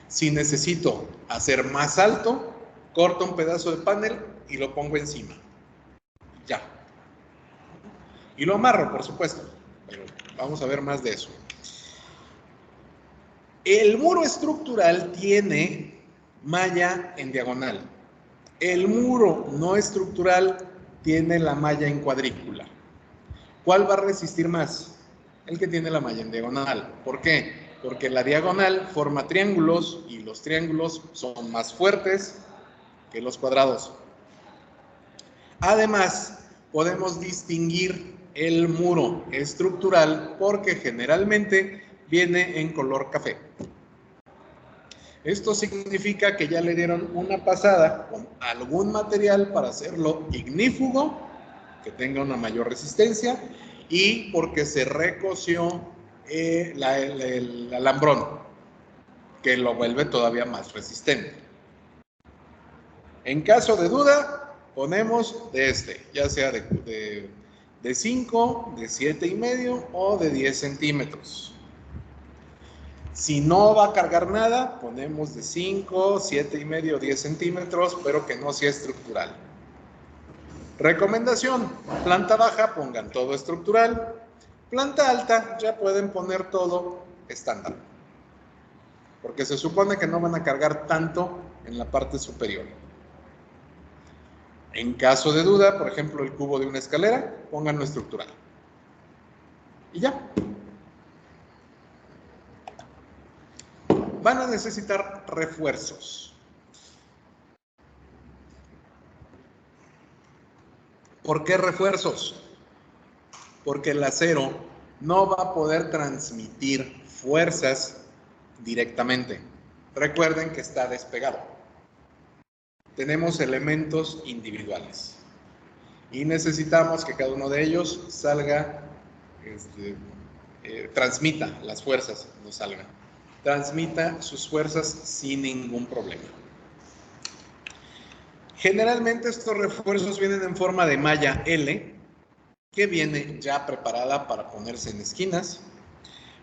Si necesito hacer más alto, corto un pedazo de panel y lo pongo encima. Ya. Y lo amarro, por supuesto. Pero vamos a ver más de eso. El muro estructural tiene malla en diagonal. El muro no estructural tiene la malla en cuadrícula. ¿Cuál va a resistir más? El que tiene la malla en diagonal. ¿Por qué? Porque la diagonal forma triángulos y los triángulos son más fuertes que los cuadrados. Además, podemos distinguir el muro estructural porque generalmente viene en color café. Esto significa que ya le dieron una pasada con algún material para hacerlo ignífugo, que tenga una mayor resistencia, y porque se recoció el alambrón, que lo vuelve todavía más resistente. En caso de duda, ponemos de ya sea de 5, de 7,5 o de 10 centímetros. Si no va a cargar nada, ponemos de 5, 7,5 o 10 centímetros, pero que no sea estructural. Recomendación: planta baja, pongan todo estructural. Planta alta, ya pueden poner todo estándar, porque se supone que no van a cargar tanto en la parte superior. En caso de duda, por ejemplo, el cubo de una escalera, pónganlo estructural. Y ya. Van a necesitar refuerzos. ¿Por qué refuerzos? Porque el acero no va a poder transmitir fuerzas directamente. Recuerden que está despegado. Tenemos elementos individuales y necesitamos que cada uno de ellos salga, transmita las fuerzas, no salgan. Transmita sus fuerzas sin ningún problema. Generalmente estos refuerzos vienen en forma de malla L, que viene ya preparada para ponerse en esquinas.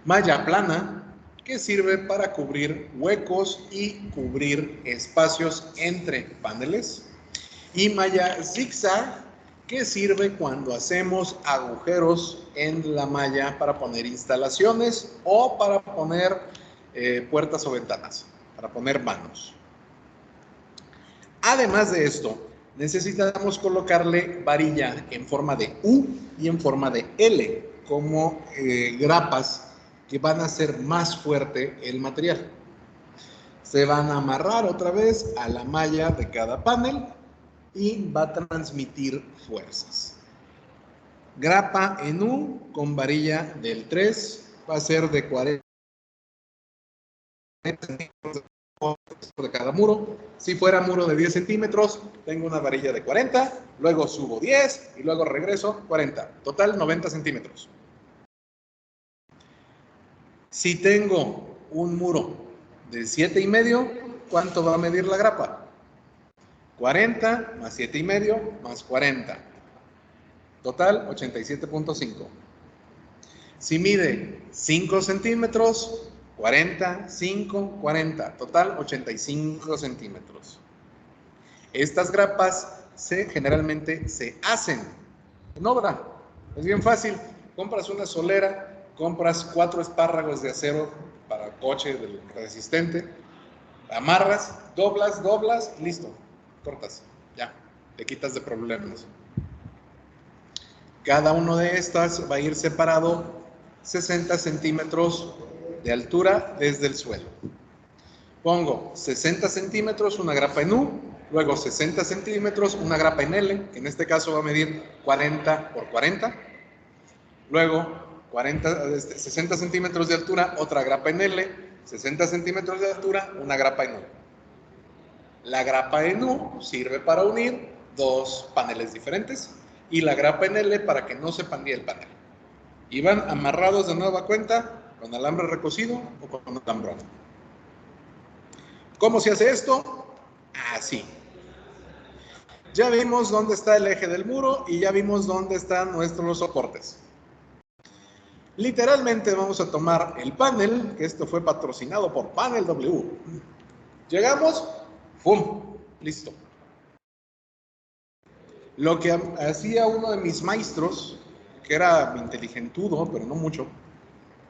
Malla plana, que sirve para cubrir huecos y cubrir espacios entre paneles. Y malla zigzag, que sirve cuando hacemos agujeros en la malla para poner instalaciones o para poner puertas o ventanas, para poner vanos. Además de esto, necesitamos colocarle varilla en forma de U y en forma de L, como grapas que van a hacer más fuerte el material. Se van a amarrar otra vez a la malla de cada panel y va a transmitir fuerzas. Grapa en U con varilla del 3 va a ser de 40 centímetros de cada muro. Si fuera muro de 10 centímetros, tengo una varilla de 40, luego subo 10 y luego regreso 40. Total 90 centímetros. Si tengo un muro de 7,5, ¿cuánto va a medir la grapa? 40 más 7,5 más 40. Total 87,5. Si mide 5 centímetros, 40, 5, 40, total 85 centímetros. Estas grapas generalmente se hacen en obra. Es bien fácil. Compras una solera, compras 4 espárragos de acero para coche resistente, amarras, doblas, listo, cortas, ya, te quitas de problemas. Cada uno de estas va a ir separado 60 centímetros de altura desde el suelo. Pongo 60 centímetros una grapa en U, luego 60 centímetros una grapa en L, que en este caso va a medir 40 por 40, luego 60 centímetros de altura otra grapa en L, 60 centímetros de altura una grapa en U. La grapa en U sirve para unir dos paneles diferentes y la grapa en L para que no se pandee el panel. Y van amarrados de nueva cuenta con alambre recocido o con alambrón. ¿Cómo se hace esto? Así. Ya vimos dónde está el eje del muro y ya vimos dónde están nuestros soportes. Literalmente vamos a tomar el panel, que esto fue patrocinado por Panel W. Llegamos, ¡pum! Listo. Lo que hacía uno de mis maestros, que era inteligentudo, pero no mucho,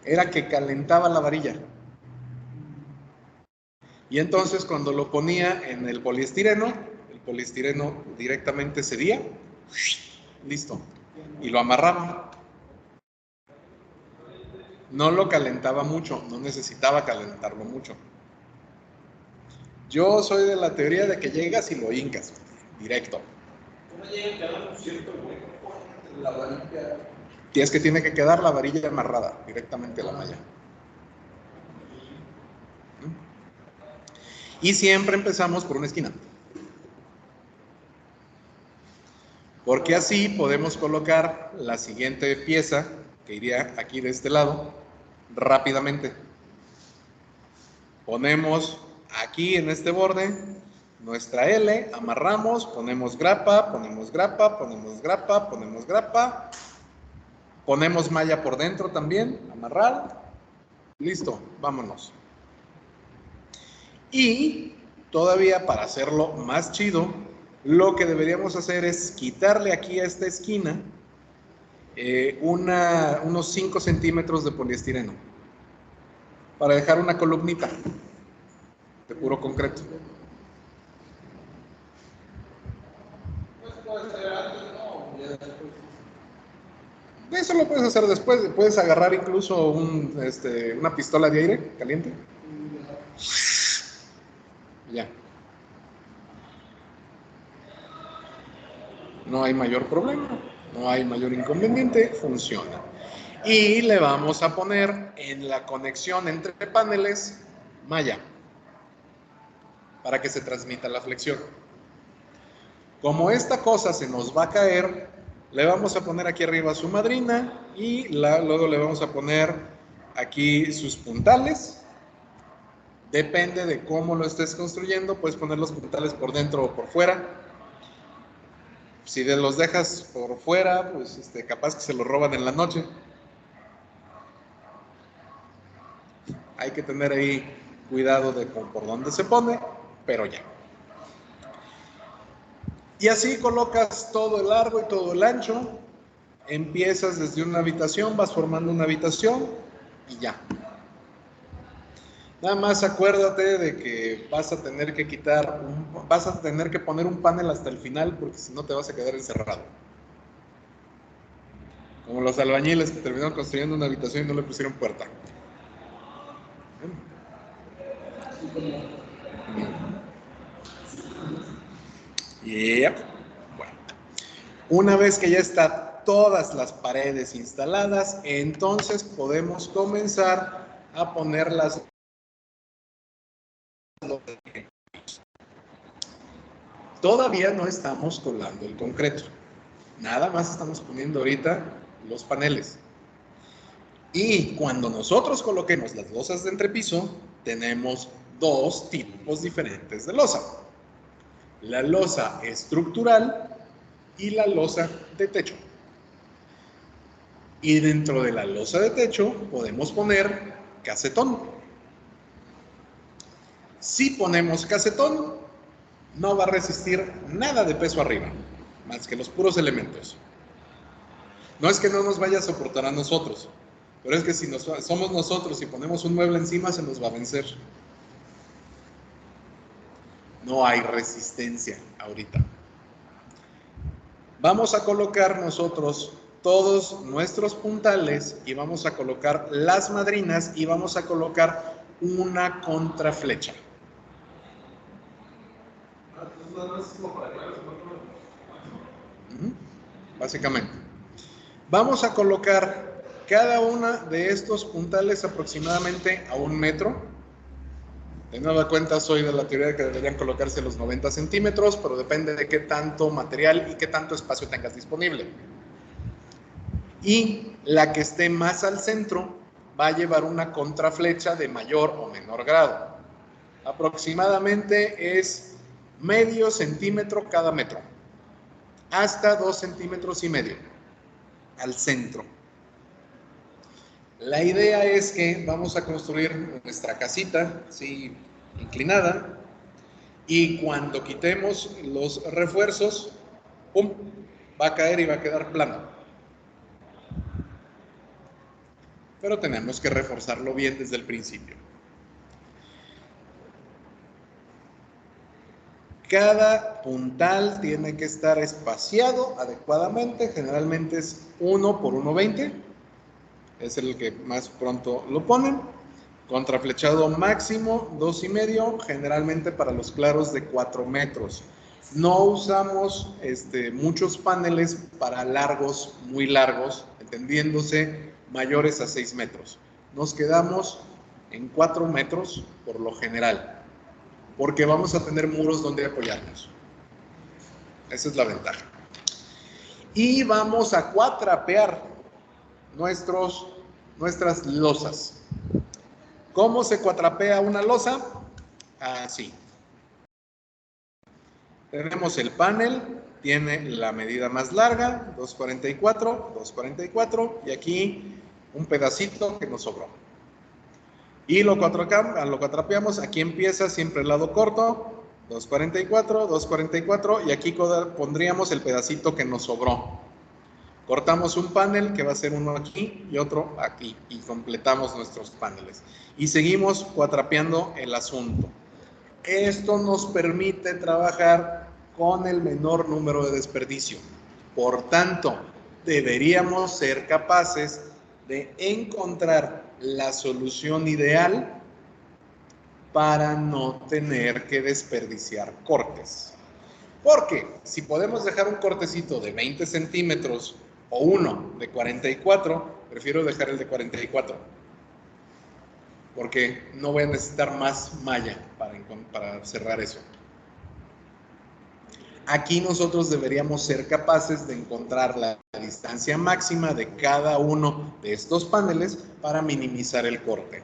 era que calentaba la varilla. Y entonces cuando lo ponía en el poliestireno directamente cedía, listo, y lo amarraba. No lo calentaba mucho, no necesitaba calentarlo mucho. Yo soy de la teoría de que llegas y lo hincas, directo. No llega a quedar un cierto hueco entre la varilla. Y es que tiene que quedar la varilla amarrada directamente a la malla. Y siempre empezamos por una esquina. Porque así podemos colocar la siguiente pieza, que iría aquí de este lado, rápidamente. Ponemos aquí en este borde nuestra L, amarramos, ponemos grapa, ponemos grapa, ponemos grapa, ponemos grapa, ponemos malla por dentro también, amarrar, listo, vámonos. Y todavía para hacerlo más chido, lo que deberíamos hacer es quitarle aquí a esta esquina unos 5 centímetros de poliestireno para dejar una columnita de puro concreto. Pues puede ser antes, ¿no? Ya después. Eso lo puedes hacer después, puedes agarrar incluso una pistola de aire caliente. Ya. No hay mayor problema, no hay mayor inconveniente, funciona. Y le vamos a poner en la conexión entre paneles malla para que se transmita la flexión. Como esta cosa se nos va a caer, le vamos a poner aquí arriba su madrina y luego le vamos a poner aquí sus puntales. Depende de cómo lo estés construyendo, puedes poner los puntales por dentro o por fuera. Si los dejas por fuera, pues capaz que se los roban en la noche. Hay que tener ahí cuidado de por dónde se pone, pero ya. Y así colocas todo el largo y todo el ancho. Empiezas desde una habitación, vas formando una habitación y ya. Nada más acuérdate de que vas a tener que vas a tener que poner un panel hasta el final porque si no te vas a quedar encerrado. Como los albañiles que terminaron construyendo una habitación y no le pusieron puerta. Yep. Bueno. Una vez que ya están todas las paredes instaladas, entonces podemos comenzar a poner las. Todavía no estamos colando el concreto. Nada más estamos poniendo ahorita los paneles. Y cuando nosotros coloquemos las losas de entrepiso, tenemos dos tipos diferentes de losa. La losa estructural y la losa de techo. Y dentro de la losa de techo podemos poner casetón. Si ponemos casetón, no va a resistir nada de peso arriba, más que los puros elementos. No es que no nos vaya a soportar a nosotros, pero es que si somos nosotros y ponemos un mueble encima, se nos va a vencer. No hay resistencia ahorita. Vamos a colocar nosotros todos nuestros puntales y vamos a colocar las madrinas y vamos a colocar una contraflecha. Básicamente. Vamos a colocar cada una de estos puntales aproximadamente a 1 metro. De nueva cuenta, soy de la teoría de que deberían colocarse los 90 centímetros, pero depende de qué tanto material y qué tanto espacio tengas disponible. Y la que esté más al centro va a llevar una contraflecha de mayor o menor grado. Aproximadamente es medio centímetro cada metro, hasta 2,5 centímetros al centro. La idea es que vamos a construir nuestra casita, así inclinada, y cuando quitemos los refuerzos, ¡pum!, va a caer y va a quedar plano. Pero tenemos que reforzarlo bien desde el principio. Cada puntal tiene que estar espaciado adecuadamente, generalmente es 1 por 1,20, es el que más pronto lo ponen. Contraflechado máximo 2,5, generalmente para los claros de 4 metros. No usamos muchos paneles para largos, muy largos, entendiéndose mayores a 6 metros. Nos quedamos en 4 metros por lo general, porque vamos a tener muros donde apoyarnos. Esa es la ventaja. Y vamos a cuatrapear nuestras losas. ¿Cómo se cuatrapea una losa? Así. Tenemos el panel, tiene la medida más larga, 2.44, 2.44, y aquí un pedacito que nos sobró. Y lo cuatrapeamos, aquí empieza siempre el lado corto, 2.44, 2.44, y aquí pondríamos el pedacito que nos sobró. Cortamos un panel que va a ser uno aquí y otro aquí, y completamos nuestros paneles. Y seguimos cuatrapeando el asunto. Esto nos permite trabajar con el menor número de desperdicio. Por tanto, deberíamos ser capaces de encontrar la solución ideal para no tener que desperdiciar cortes. Porque si podemos dejar un cortecito de 20 centímetros o uno de 44, prefiero dejar el de 44. Porque no voy a necesitar más malla para cerrar eso. Aquí nosotros deberíamos ser capaces de encontrar la distancia máxima de cada uno de estos paneles para minimizar el corte.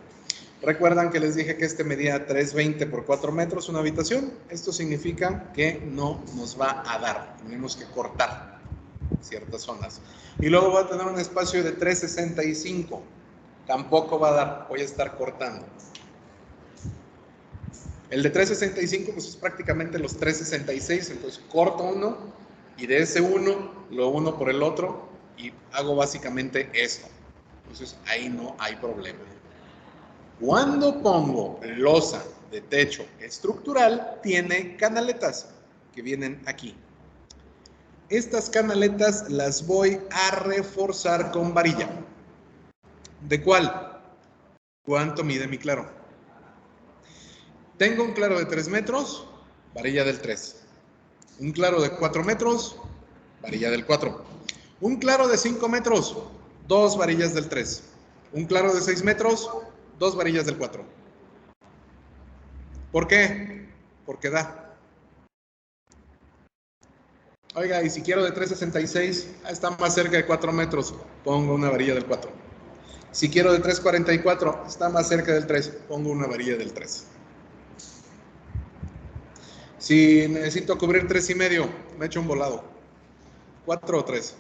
¿Recuerdan que les dije que medía 320 por 4 metros una habitación? Esto significa que no nos va a dar, tenemos que cortar ciertas zonas. Y luego va a tener un espacio de 365, tampoco va a dar, voy a estar cortando. El de 365 pues es prácticamente los 366, entonces corto uno y de ese uno lo uno por el otro y hago básicamente esto. Entonces ahí no hay problema. Cuando pongo losa de techo estructural, tiene canaletas que vienen aquí. Estas canaletas las voy a reforzar con varilla. ¿De cuál? ¿Cuánto mide mi claro? Tengo un claro de 3 metros, varilla del 3. Un claro de 4 metros, varilla del 4. Un claro de 5 metros, 2 varillas del 3. Un claro de 6 metros, 2 varillas del 4. ¿Por qué? Porque da. Oiga, y si quiero de 3.66, está más cerca de 4 metros, pongo una varilla del 4. Si quiero de 3.44, está más cerca del 3, pongo una varilla del 3. Si necesito cubrir 3.5, me echo un volado. 4 o 3.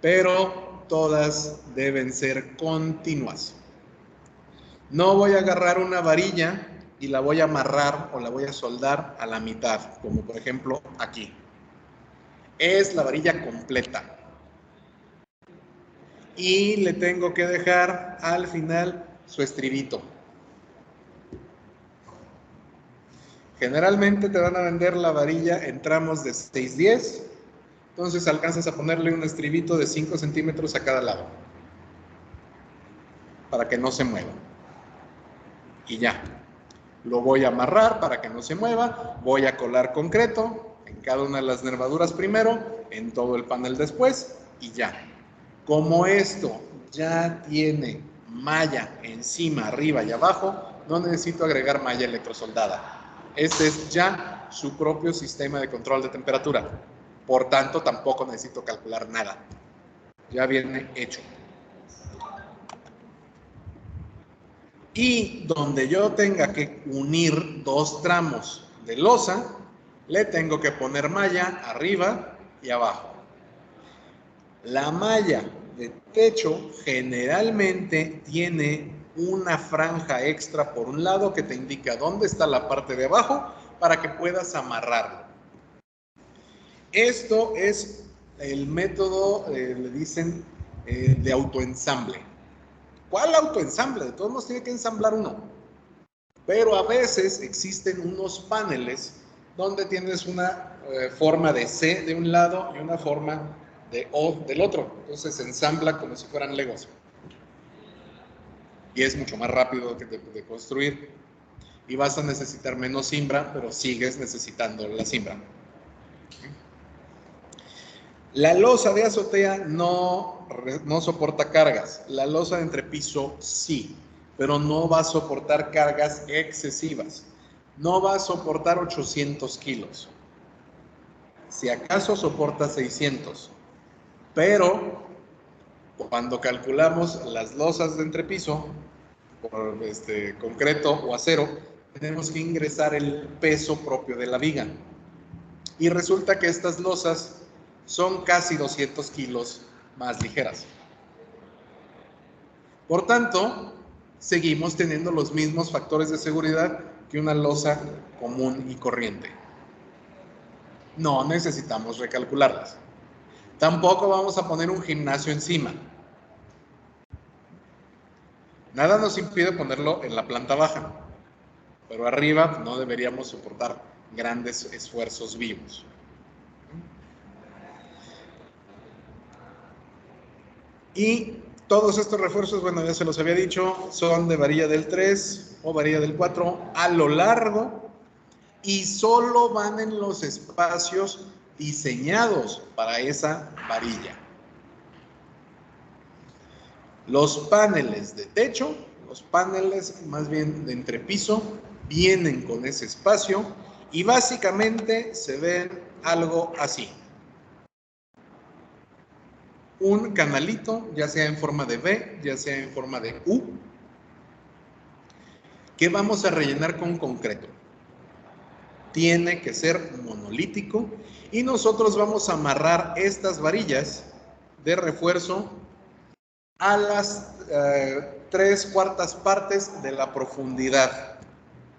Pero todas deben ser continuas. No voy a agarrar una varilla y la voy a amarrar o la voy a soldar a la mitad, como por ejemplo aquí. Es la varilla completa. Y le tengo que dejar al final su estribito. Generalmente te van a vender la varilla en tramos de 6/10, entonces alcanzas a ponerle un estribito de 5 centímetros a cada lado, para que no se mueva. Y ya, lo voy a amarrar para que no se mueva, voy a colar concreto en cada una de las nervaduras primero, en todo el panel después, y ya. Como esto ya tiene malla encima, arriba y abajo, no necesito agregar malla electrosoldada. Este es ya su propio sistema de control de temperatura. Por tanto, tampoco necesito calcular nada. Ya viene hecho. Y donde yo tenga que unir 2 tramos de losa, le tengo que poner malla arriba y abajo. La malla de techo generalmente tiene una franja extra por un lado que te indica dónde está la parte de abajo para que puedas amarrarlo. Esto es el método, le dicen, de autoensamble. ¿Cuál autoensamble? De todos modos tiene que ensamblar uno. Pero a veces existen unos paneles donde tienes una forma de C de un lado y una forma de O del otro. Entonces se ensambla como si fueran Legos. Y es mucho más rápido de construir. y vas a necesitar menos cimbra, pero sigues necesitando la cimbra. La losa de azotea no soporta cargas. La losa de entrepiso sí, pero no va a soportar cargas excesivas. No va a soportar 800 kilos. Si acaso soporta 600. Pero cuando calculamos las losas de entrepiso por concreto o acero, tenemos que ingresar el peso propio de la viga. Y resulta que estas losas son casi 200 kilos más ligeras. Por tanto, seguimos teniendo los mismos factores de seguridad que una losa común y corriente. No necesitamos recalcularlas. Tampoco vamos a poner un gimnasio encima. Nada nos impide ponerlo en la planta baja, pero arriba no deberíamos soportar grandes esfuerzos vivos. Y todos estos refuerzos, bueno, ya se los había dicho, son de varilla del 3 o varilla del 4 a lo largo y solo van en los espacios diseñados para esa varilla. Los paneles de techo, los paneles más bien de entrepiso, vienen con ese espacio y básicamente se ven algo así. Un canalito, ya sea en forma de V, ya sea en forma de U, que vamos a rellenar con concreto. Tiene que ser monolítico y nosotros vamos a amarrar estas varillas de refuerzo a las 3/4 partes de la profundidad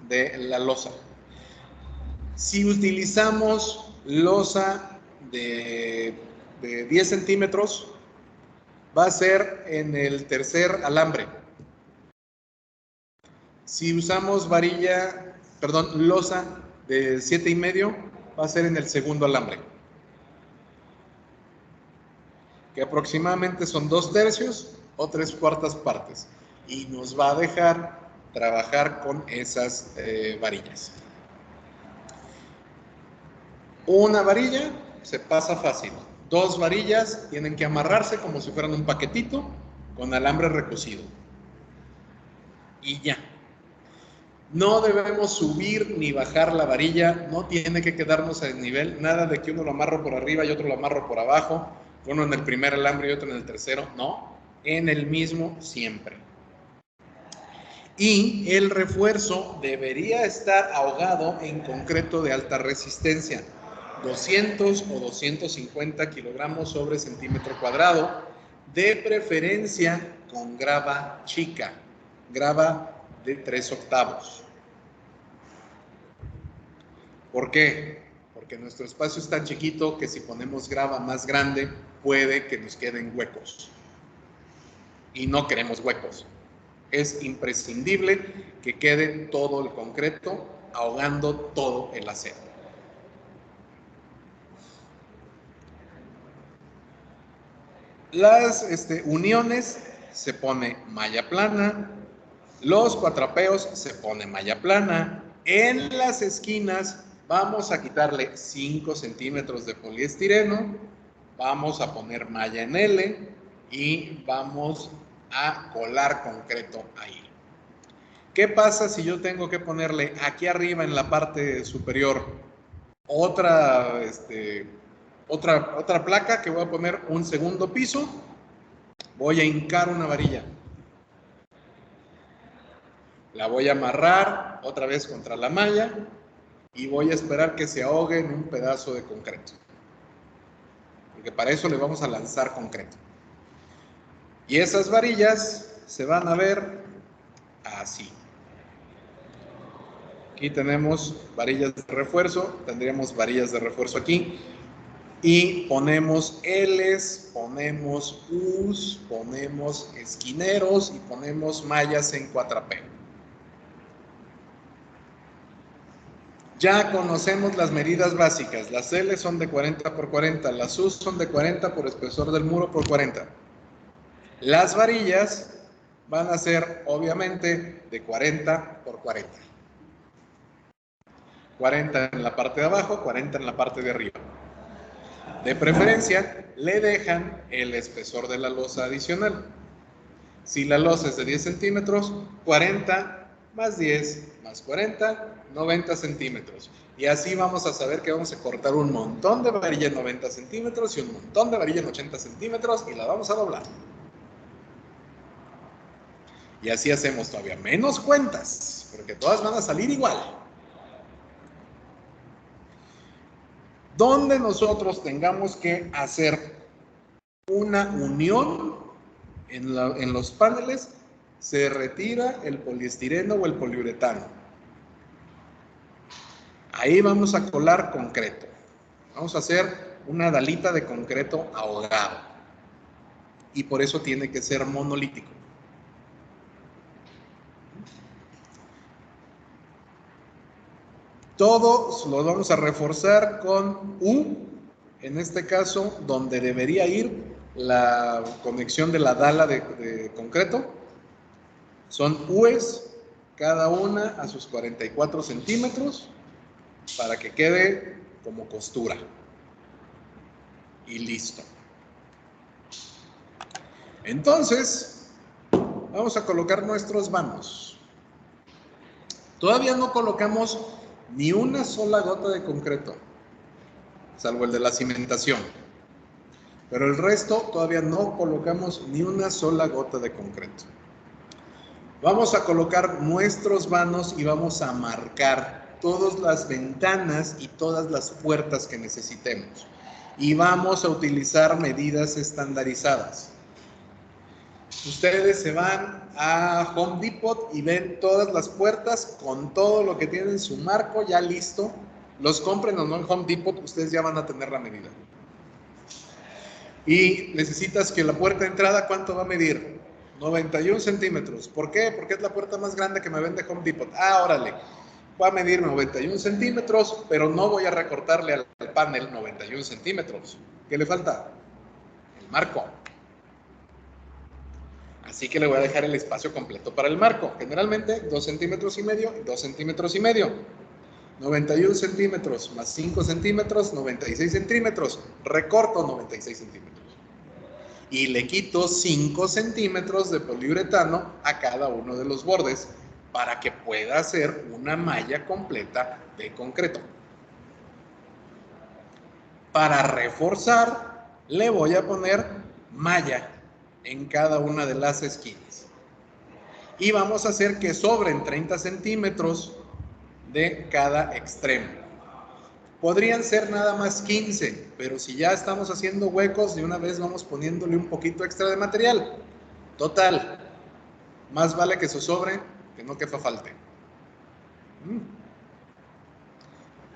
de la losa. Si utilizamos losa de 10 centímetros, va a ser en el tercer alambre. Si usamos losa de 7,5, va a ser en el segundo alambre, que aproximadamente son 2/3 o 3/4 partes, y nos va a dejar trabajar con esas varillas. Una varilla se pasa fácil. 2 varillas tienen que amarrarse como si fueran un paquetito con alambre recocido. Y ya. No debemos subir ni bajar la varilla, no tiene que quedarnos al nivel, nada de que uno lo amarro por arriba y otro lo amarro por abajo, uno en el primer alambre y otro en el tercero, no, en el mismo siempre. Y el refuerzo debería estar ahogado en concreto de alta resistencia, 200 o 250 kilogramos sobre centímetro cuadrado, de preferencia con grava chica, grava de 3/8. ¿Por qué? Porque nuestro espacio es tan chiquito que si ponemos grava más grande puede que nos queden huecos. Y no queremos huecos. Es imprescindible que quede todo el concreto ahogando todo el acero. Las uniones se pone malla plana, los cuatrapeos se pone malla plana, en las esquinas vamos a quitarle 5 centímetros de poliestireno, vamos a poner malla en L y vamos a colar concreto ahí. ¿Qué pasa si yo tengo que ponerle aquí arriba en la parte superior otra placa que voy a poner un segundo piso? Voy a hincar una varilla. La voy a amarrar otra vez contra la malla y voy a esperar que se ahogue en un pedazo de concreto. Porque para eso le vamos a lanzar concreto. Y esas varillas se van a ver así. Aquí tenemos varillas de refuerzo, tendríamos varillas de refuerzo aquí. Y ponemos L's, ponemos U's, ponemos esquineros y ponemos mallas en cuatrapeo. Ya conocemos las medidas básicas. Las L son de 40 por 40, las U son de 40 por espesor del muro por 40. Las varillas van a ser obviamente de 40 por 40. 40 en la parte de abajo, 40 en la parte de arriba. De preferencia, le dejan el espesor de la losa adicional. Si la losa es de 10 centímetros, 40 más 10 más 40, 90 centímetros. Y así vamos a saber que vamos a cortar un montón de varilla en 90 centímetros y un montón de varilla en 80 centímetros y la vamos a doblar. Y así hacemos todavía menos cuentas, porque todas van a salir igual. Donde nosotros tengamos que hacer una unión en los paneles, se retira el poliestireno o el poliuretano. Ahí vamos a colar concreto. Vamos a hacer una dalita de concreto ahogado. Y por eso tiene que ser monolítico. Todos lo vamos a reforzar con U, en este caso, donde debería ir la conexión de la dala de concreto. Son U's, cada una a sus 44 centímetros, para que quede como costura. Y listo. Entonces, vamos a colocar nuestros vanos. Todavía no colocamos ni una sola gota de concreto, salvo el de la cimentación. Pero el resto todavía no colocamos ni una sola gota de concreto. Vamos a colocar nuestros vanos y vamos a marcar todas las ventanas y todas las puertas que necesitemos. Y vamos a utilizar medidas estandarizadas. Ustedes se van a Home Depot y ven todas las puertas con todo lo que tiene en su marco ya listo. Los compren o no en Home Depot, ustedes ya van a tener la medida. Y necesitas que la puerta de entrada, ¿cuánto va a medir? 91 centímetros. ¿Por qué? Porque es la puerta más grande que me vende Home Depot. Ah, órale. Va a medir 91 centímetros, pero no voy a recortarle al panel 91 centímetros. ¿Qué le falta? El marco. Así que le voy a dejar el espacio completo para el marco. Generalmente 2 centímetros y medio y 2 centímetros y medio. 91 centímetros más 5 centímetros, 96 centímetros. Recorto 96 centímetros. Y le quito 5 centímetros de poliuretano a cada uno de los bordes para que pueda hacer una malla completa de concreto. Para reforzar, le voy a poner malla en cada una de las esquinas. Y vamos a hacer que sobren 30 centímetros de cada extremo. Podrían ser nada más 15, pero si ya estamos haciendo huecos, de una vez vamos poniéndole un poquito extra de material. Total, más vale que se sobre que no que falte.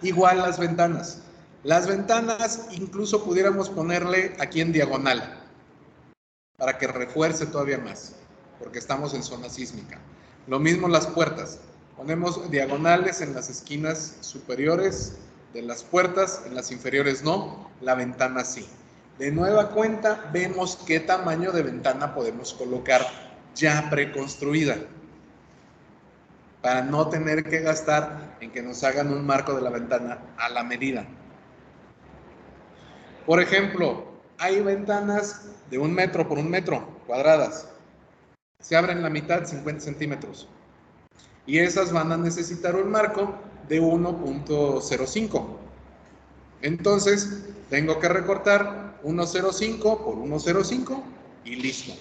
Igual las ventanas. Las ventanas incluso pudiéramos ponerle aquí en diagonal para que refuerce todavía más, porque estamos en zona sísmica. Lo mismo las puertas. Ponemos diagonales en las esquinas superiores de las puertas, en las inferiores no, la ventana sí. De nueva cuenta, vemos qué tamaño de ventana podemos colocar ya preconstruida, para no tener que gastar en que nos hagan un marco de la ventana a la medida. Por ejemplo, hay ventanas de 1 metro por 1 metro cuadradas. Se abren la mitad, 50 centímetros. Y esas van a necesitar un marco de 1.05. Entonces, tengo que recortar 1.05 por 1.05 y listo.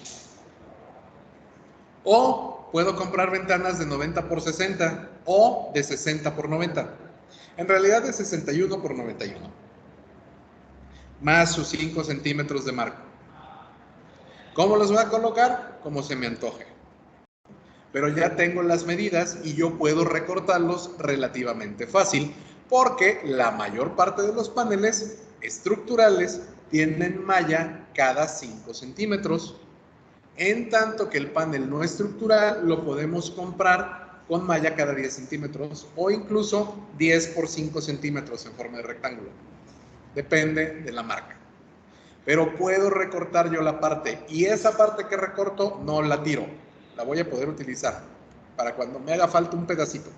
O puedo comprar ventanas de 90 por 60 o de 60 por 90. En realidad de 61 por 91. Más sus 5 centímetros de marco. ¿Cómo los voy a colocar? Como se me antoje. Pero ya tengo las medidas y yo puedo recortarlos relativamente fácil, porque la mayor parte de los paneles estructurales tienen malla cada 5 centímetros, en tanto que el panel no estructural lo podemos comprar con malla cada 10 centímetros o incluso 10 por 5 centímetros en forma de rectángulo. Depende de la marca. Pero puedo recortar yo la parte y esa parte que recorto no la tiro. La voy a poder utilizar para cuando me haga falta un pedacito.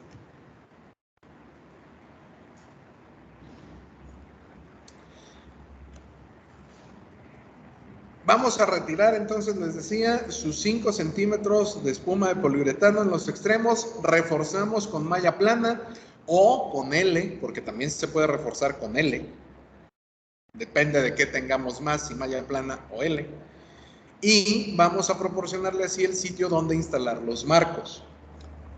Vamos a retirar, entonces les decía, sus 5 centímetros de espuma de poliuretano en los extremos. Reforzamos con malla plana o con L, porque también se puede reforzar con L. Depende de qué tengamos más, si malla plana o L. Y vamos a proporcionarle así el sitio donde instalar los marcos.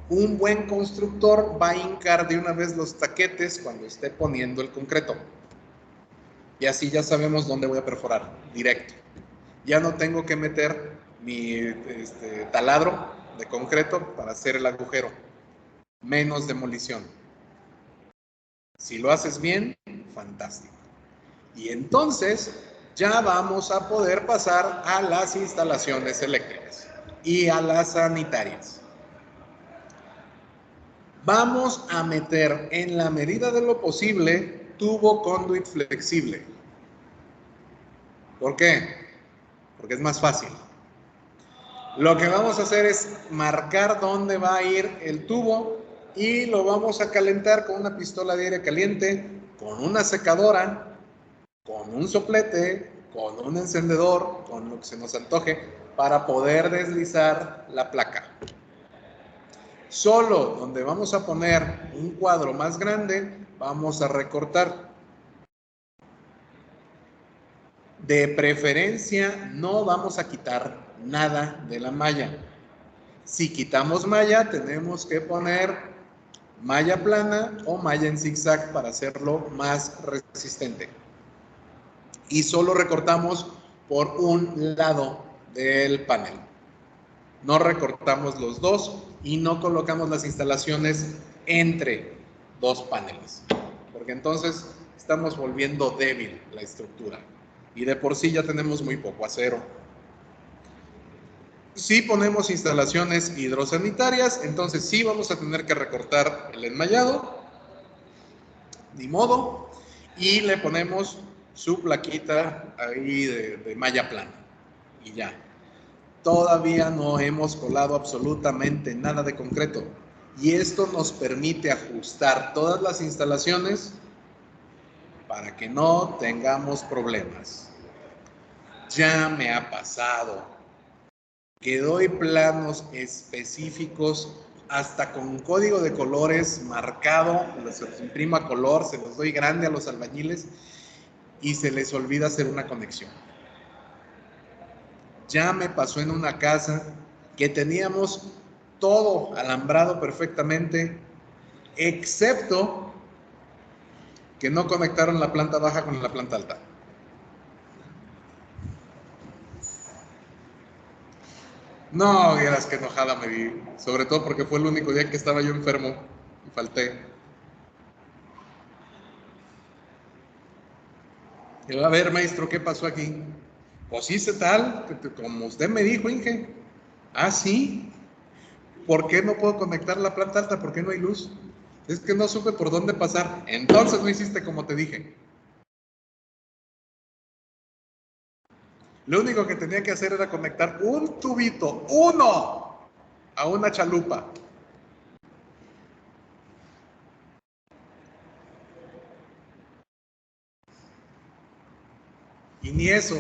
Un buen constructor va a hincar de una vez los taquetes cuando esté poniendo el concreto. Y así ya sabemos dónde voy a perforar, directo. Ya no tengo que meter mi taladro de concreto para hacer el agujero. Menos demolición. Si lo haces bien, fantástico. Y entonces ya vamos a poder pasar a las instalaciones eléctricas y a las sanitarias. Vamos a meter en la medida de lo posible tubo conduit flexible. ¿Por qué? Porque es más fácil. Lo que vamos a hacer es marcar dónde va a ir el tubo y lo vamos a calentar con una pistola de aire caliente, con una secadora, con un soplete, con un encendedor, con lo que se nos antoje, para poder deslizar la placa. Solo donde vamos a poner un cuadro más grande, vamos a recortar. De preferencia, no vamos a quitar nada de la malla. Si quitamos malla, tenemos que poner malla plana o malla en zigzag para hacerlo más resistente. Y solo recortamos por un lado del panel. No recortamos los dos y no colocamos las instalaciones entre dos paneles, porque entonces estamos volviendo débil la estructura y de por sí ya tenemos muy poco acero. Si ponemos instalaciones hidrosanitarias, entonces sí vamos a tener que recortar el enmayado, ni modo, y le ponemos su plaquita ahí de malla plana y ya. Todavía no hemos colado absolutamente nada de concreto y esto nos permite ajustar todas las instalaciones para que no tengamos problemas. Ya me ha pasado que doy planos específicos hasta con código de colores marcado, los imprimo a color, se los doy grande a los albañiles y se les olvida hacer una conexión. Ya me pasó en una casa que teníamos todo alambrado perfectamente, excepto que no conectaron la planta baja con la planta alta. No, vieras qué enojada me vi, sobre todo porque fue el único día que estaba yo enfermo y falté. Y a ver, maestro, ¿qué pasó aquí? Pues hice tal, como usted me dijo, Inge. Ah, sí. ¿Por qué no puedo conectar la planta alta? ¿Por qué no hay luz? Es que no supe por dónde pasar. Entonces no hiciste como te dije. Lo único que tenía que hacer era conectar un tubito, uno, a una chalupa. Y ni eso.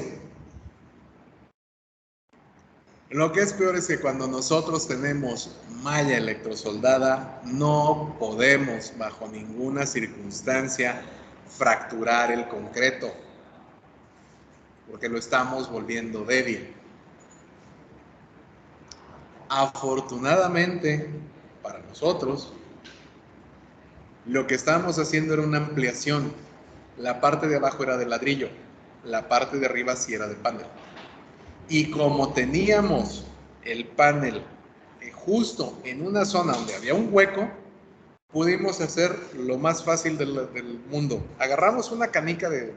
Lo que es peor es que cuando nosotros tenemos malla electrosoldada, no podemos bajo ninguna circunstancia fracturar el concreto, porque lo estamos volviendo débil. Afortunadamente, para nosotros, lo que estábamos haciendo era una ampliación. La parte de abajo era de ladrillo, la parte de arriba sí era de panel. Y como teníamos el panel justo en una zona donde había un hueco, pudimos hacer lo más fácil del mundo. Agarramos una canica de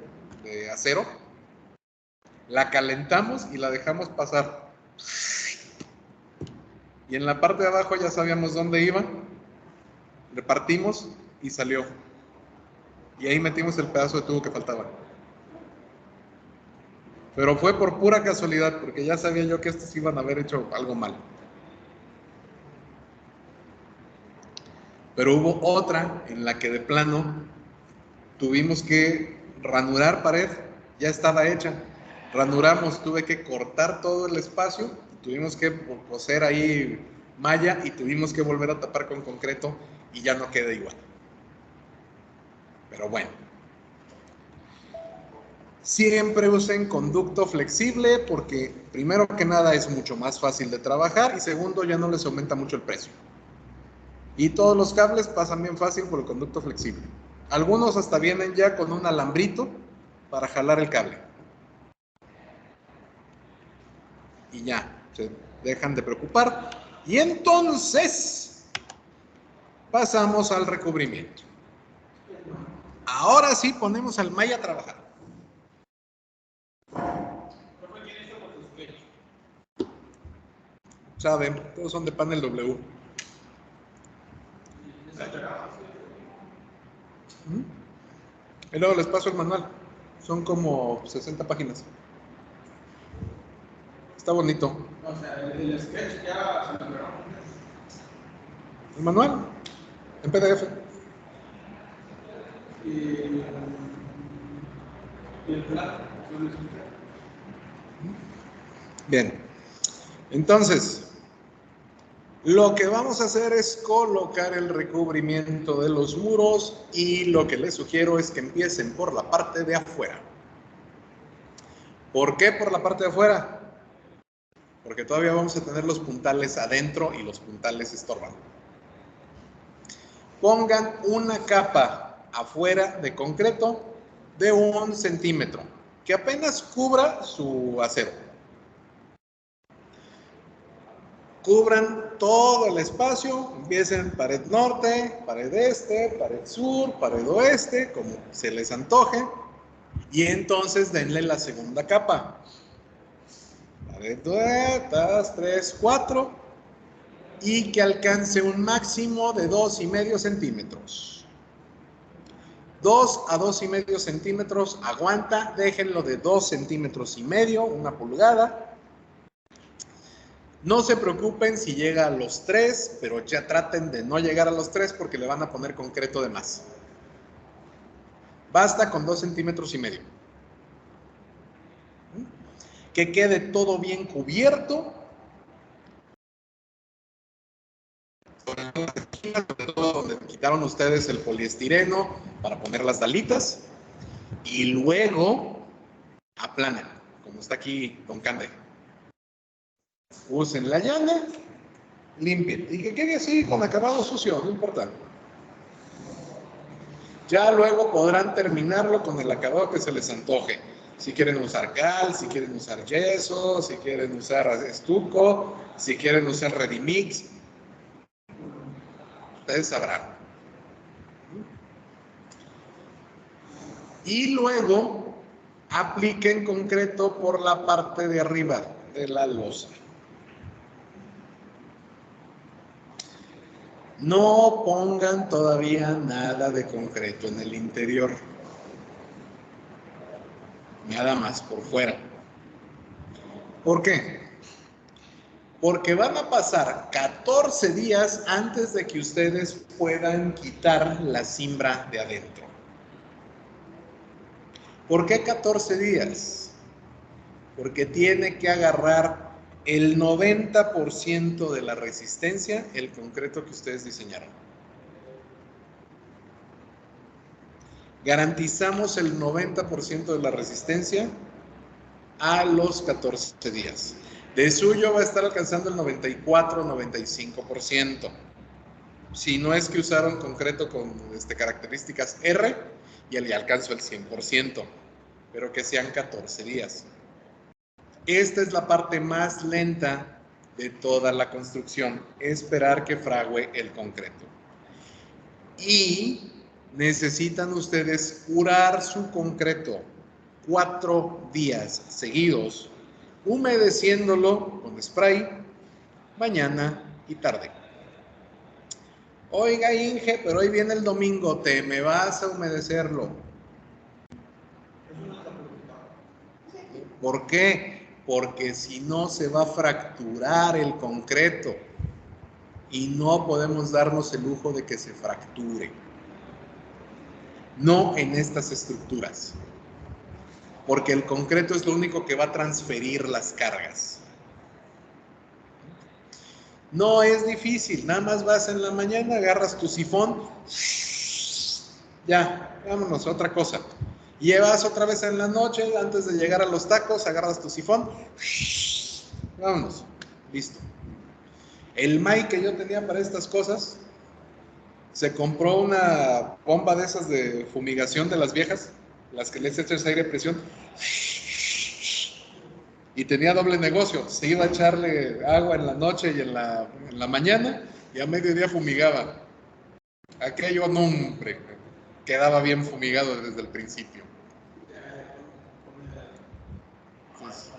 acero, la calentamos y la dejamos pasar. Y en la parte de abajo ya sabíamos dónde iba, repartimos y salió. Y ahí metimos el pedazo de tubo que faltaba. Pero fue por pura casualidad, porque ya sabía yo que estos iban a haber hecho algo mal. Pero hubo otra en la que de plano tuvimos que ranurar pared, ya estaba hecha. ranuramos, tuve que cortar todo el espacio, tuvimos que coser ahí malla y tuvimos que volver a tapar con concreto y ya no queda igual. Pero bueno. Siempre usen conducto flexible porque primero que nada es mucho más fácil de trabajar y segundo ya no les aumenta mucho el precio. Y todos los cables pasan bien fácil por el conducto flexible. Algunos hasta vienen ya con un alambrito para jalar el cable. Y ya, se dejan de preocupar. Y entonces pasamos al recubrimiento. Ahora sí ponemos al Maya a trabajar. Saben, todos son de panel W. Y luego les paso el manual. Son como 60 páginas. Está bonito. O sea, el sketch ya se lo grabamos. El manual, en PDF. Y el plan. Bien. Entonces, lo que vamos a hacer es colocar el recubrimiento de los muros y lo que les sugiero es que empiecen por la parte de afuera. ¿Por qué por la parte de afuera? Porque todavía vamos a tener los puntales adentro y los puntales estorban. Pongan una capa afuera de concreto de 1 centímetro, que apenas cubra su acero. Cubran todo el espacio, empiecen pared norte, pared este, pared sur, pared oeste, como se les antoje, y entonces denle la segunda capa. Pared 2, 3, 4, y que alcance un máximo de 2,5 centímetros. 2 a 2,5 centímetros aguanta, déjenlo de 2,5 centímetros, 1 pulgada. No se preocupen si llega a los 3, pero ya traten de no llegar a los 3 porque le van a poner concreto de más. Basta con 2,5 centímetros. Que quede todo bien cubierto. Sobre todo donde quitaron ustedes el poliestireno para poner las dalitas. Y luego aplanen, como está aquí Don Cande. Usen la llana, limpien y que quede así con acabado sucio, no importa. Ya luego podrán terminarlo con el acabado que se les antoje. Si quieren usar cal, si quieren usar yeso, si quieren usar estuco, si quieren usar ready mix, ustedes sabrán. Y luego apliquen concreto por la parte de arriba de la losa. No pongan todavía nada de concreto en el interior. Nada más por fuera. ¿Por qué? Porque van a pasar 14 días antes de que ustedes puedan quitar la cimbra de adentro. ¿Por qué 14 días? Porque tiene que agarrar el 90% de la resistencia, el concreto que ustedes diseñaron. Garantizamos el 90% de la resistencia a los 14 días. De suyo va a estar alcanzando el 94-95%. Si no es que usaron concreto con características R, ya le alcanzo el 100%, pero que sean 14 días. Esta es la parte más lenta de toda la construcción, esperar que fragüe el concreto. Y necesitan ustedes curar su concreto 4 días seguidos, humedeciéndolo con spray mañana y tarde. Oiga, Inge, pero hoy viene el domingo, ¿te me vas a humedecerlo? ¿Por qué? Porque si no se va a fracturar el concreto y no podemos darnos el lujo de que se fracture. No en estas estructuras. porque el concreto es lo único que va a transferir las cargas. No es difícil, nada más vas en la mañana, agarras tu sifón, ya, vámonos, otra cosa. Llevas otra vez en la noche, antes de llegar a los tacos, agarras tu sifón, vámonos, listo. El May que yo tenía para estas cosas, se compró una bomba de esas de fumigación de las viejas, las que les echas aire a presión, y tenía doble negocio. Se iba a echarle agua en la noche y en la mañana, y a mediodía fumigaba. Aquello, no, hombre, quedaba bien fumigado desde el principio. Pues,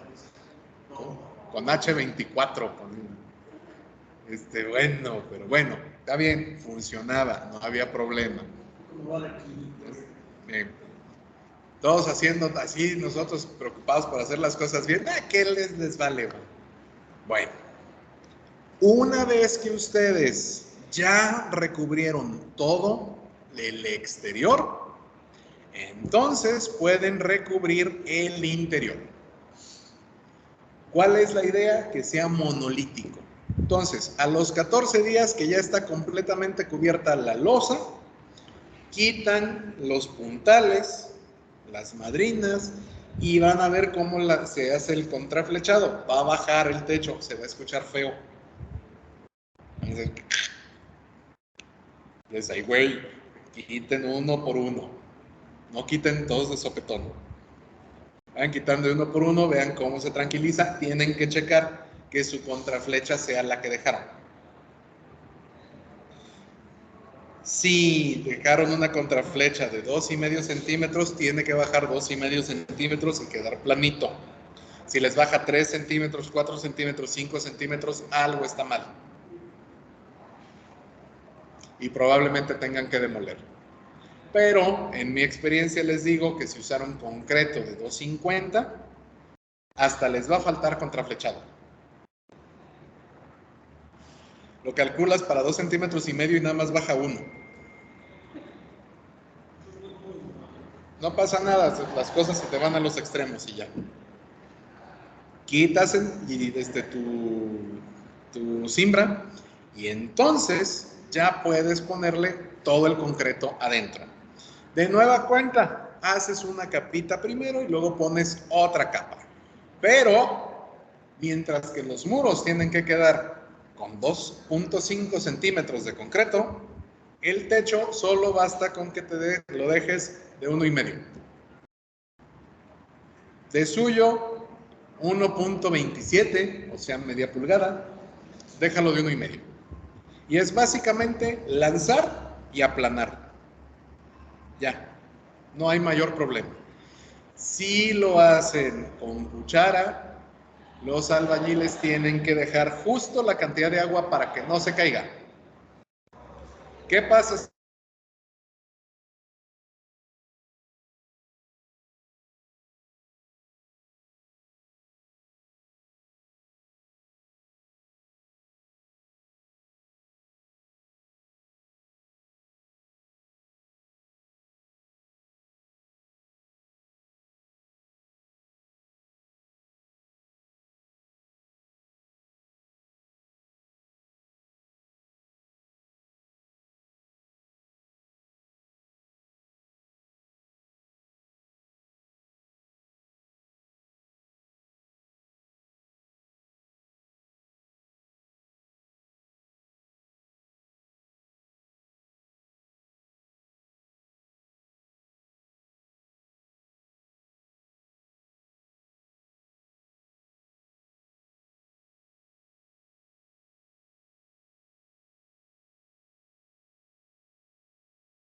con H24, bueno, pero bueno, está bien, funcionaba, no había problema. Todos haciendo así, nosotros preocupados por hacer las cosas bien, ¿qué les vale? Bueno, una vez que ustedes ya recubrieron todo el exterior, entonces pueden recubrir el interior. ¿Cuál es la idea? Que sea monolítico. Entonces, a los 14 días que ya está completamente cubierta la losa, quitan los puntales, las madrinas, y van a ver cómo se hace el contraflechado. Va a bajar el techo, se va a escuchar feo. Entonces ahí, güey, quiten uno por uno. No quiten todos de sopetón. Vayan quitando de uno por uno, vean cómo se tranquiliza. Tienen que checar que su contraflecha sea la que dejaron. Si dejaron una contraflecha de 2,5 centímetros, tiene que bajar 2,5 centímetros y quedar planito. Si les baja 3 centímetros, 4 centímetros, 5 centímetros, algo está mal. Y probablemente tengan que demoler. Pero en mi experiencia les digo que si usaron concreto de 250, hasta les va a faltar contraflechado. Lo calculas para 2,5 centímetros y nada más baja 1. No pasa nada, las cosas se te van a los extremos y ya. Quitas tu cimbra y entonces ya puedes ponerle todo el concreto adentro. De nueva cuenta, haces una capita primero y luego pones otra capa. Pero, mientras que los muros tienen que quedar con 2,5 centímetros de concreto, el techo solo basta con que lo dejes de 1,5. De suyo, 1,27, o sea, media pulgada, déjalo de 1,5. Y es básicamente lanzar y aplanar. Ya, no hay mayor problema. Si lo hacen con cuchara, los albañiles tienen que dejar justo la cantidad de agua para que no se caiga. ¿Qué pasa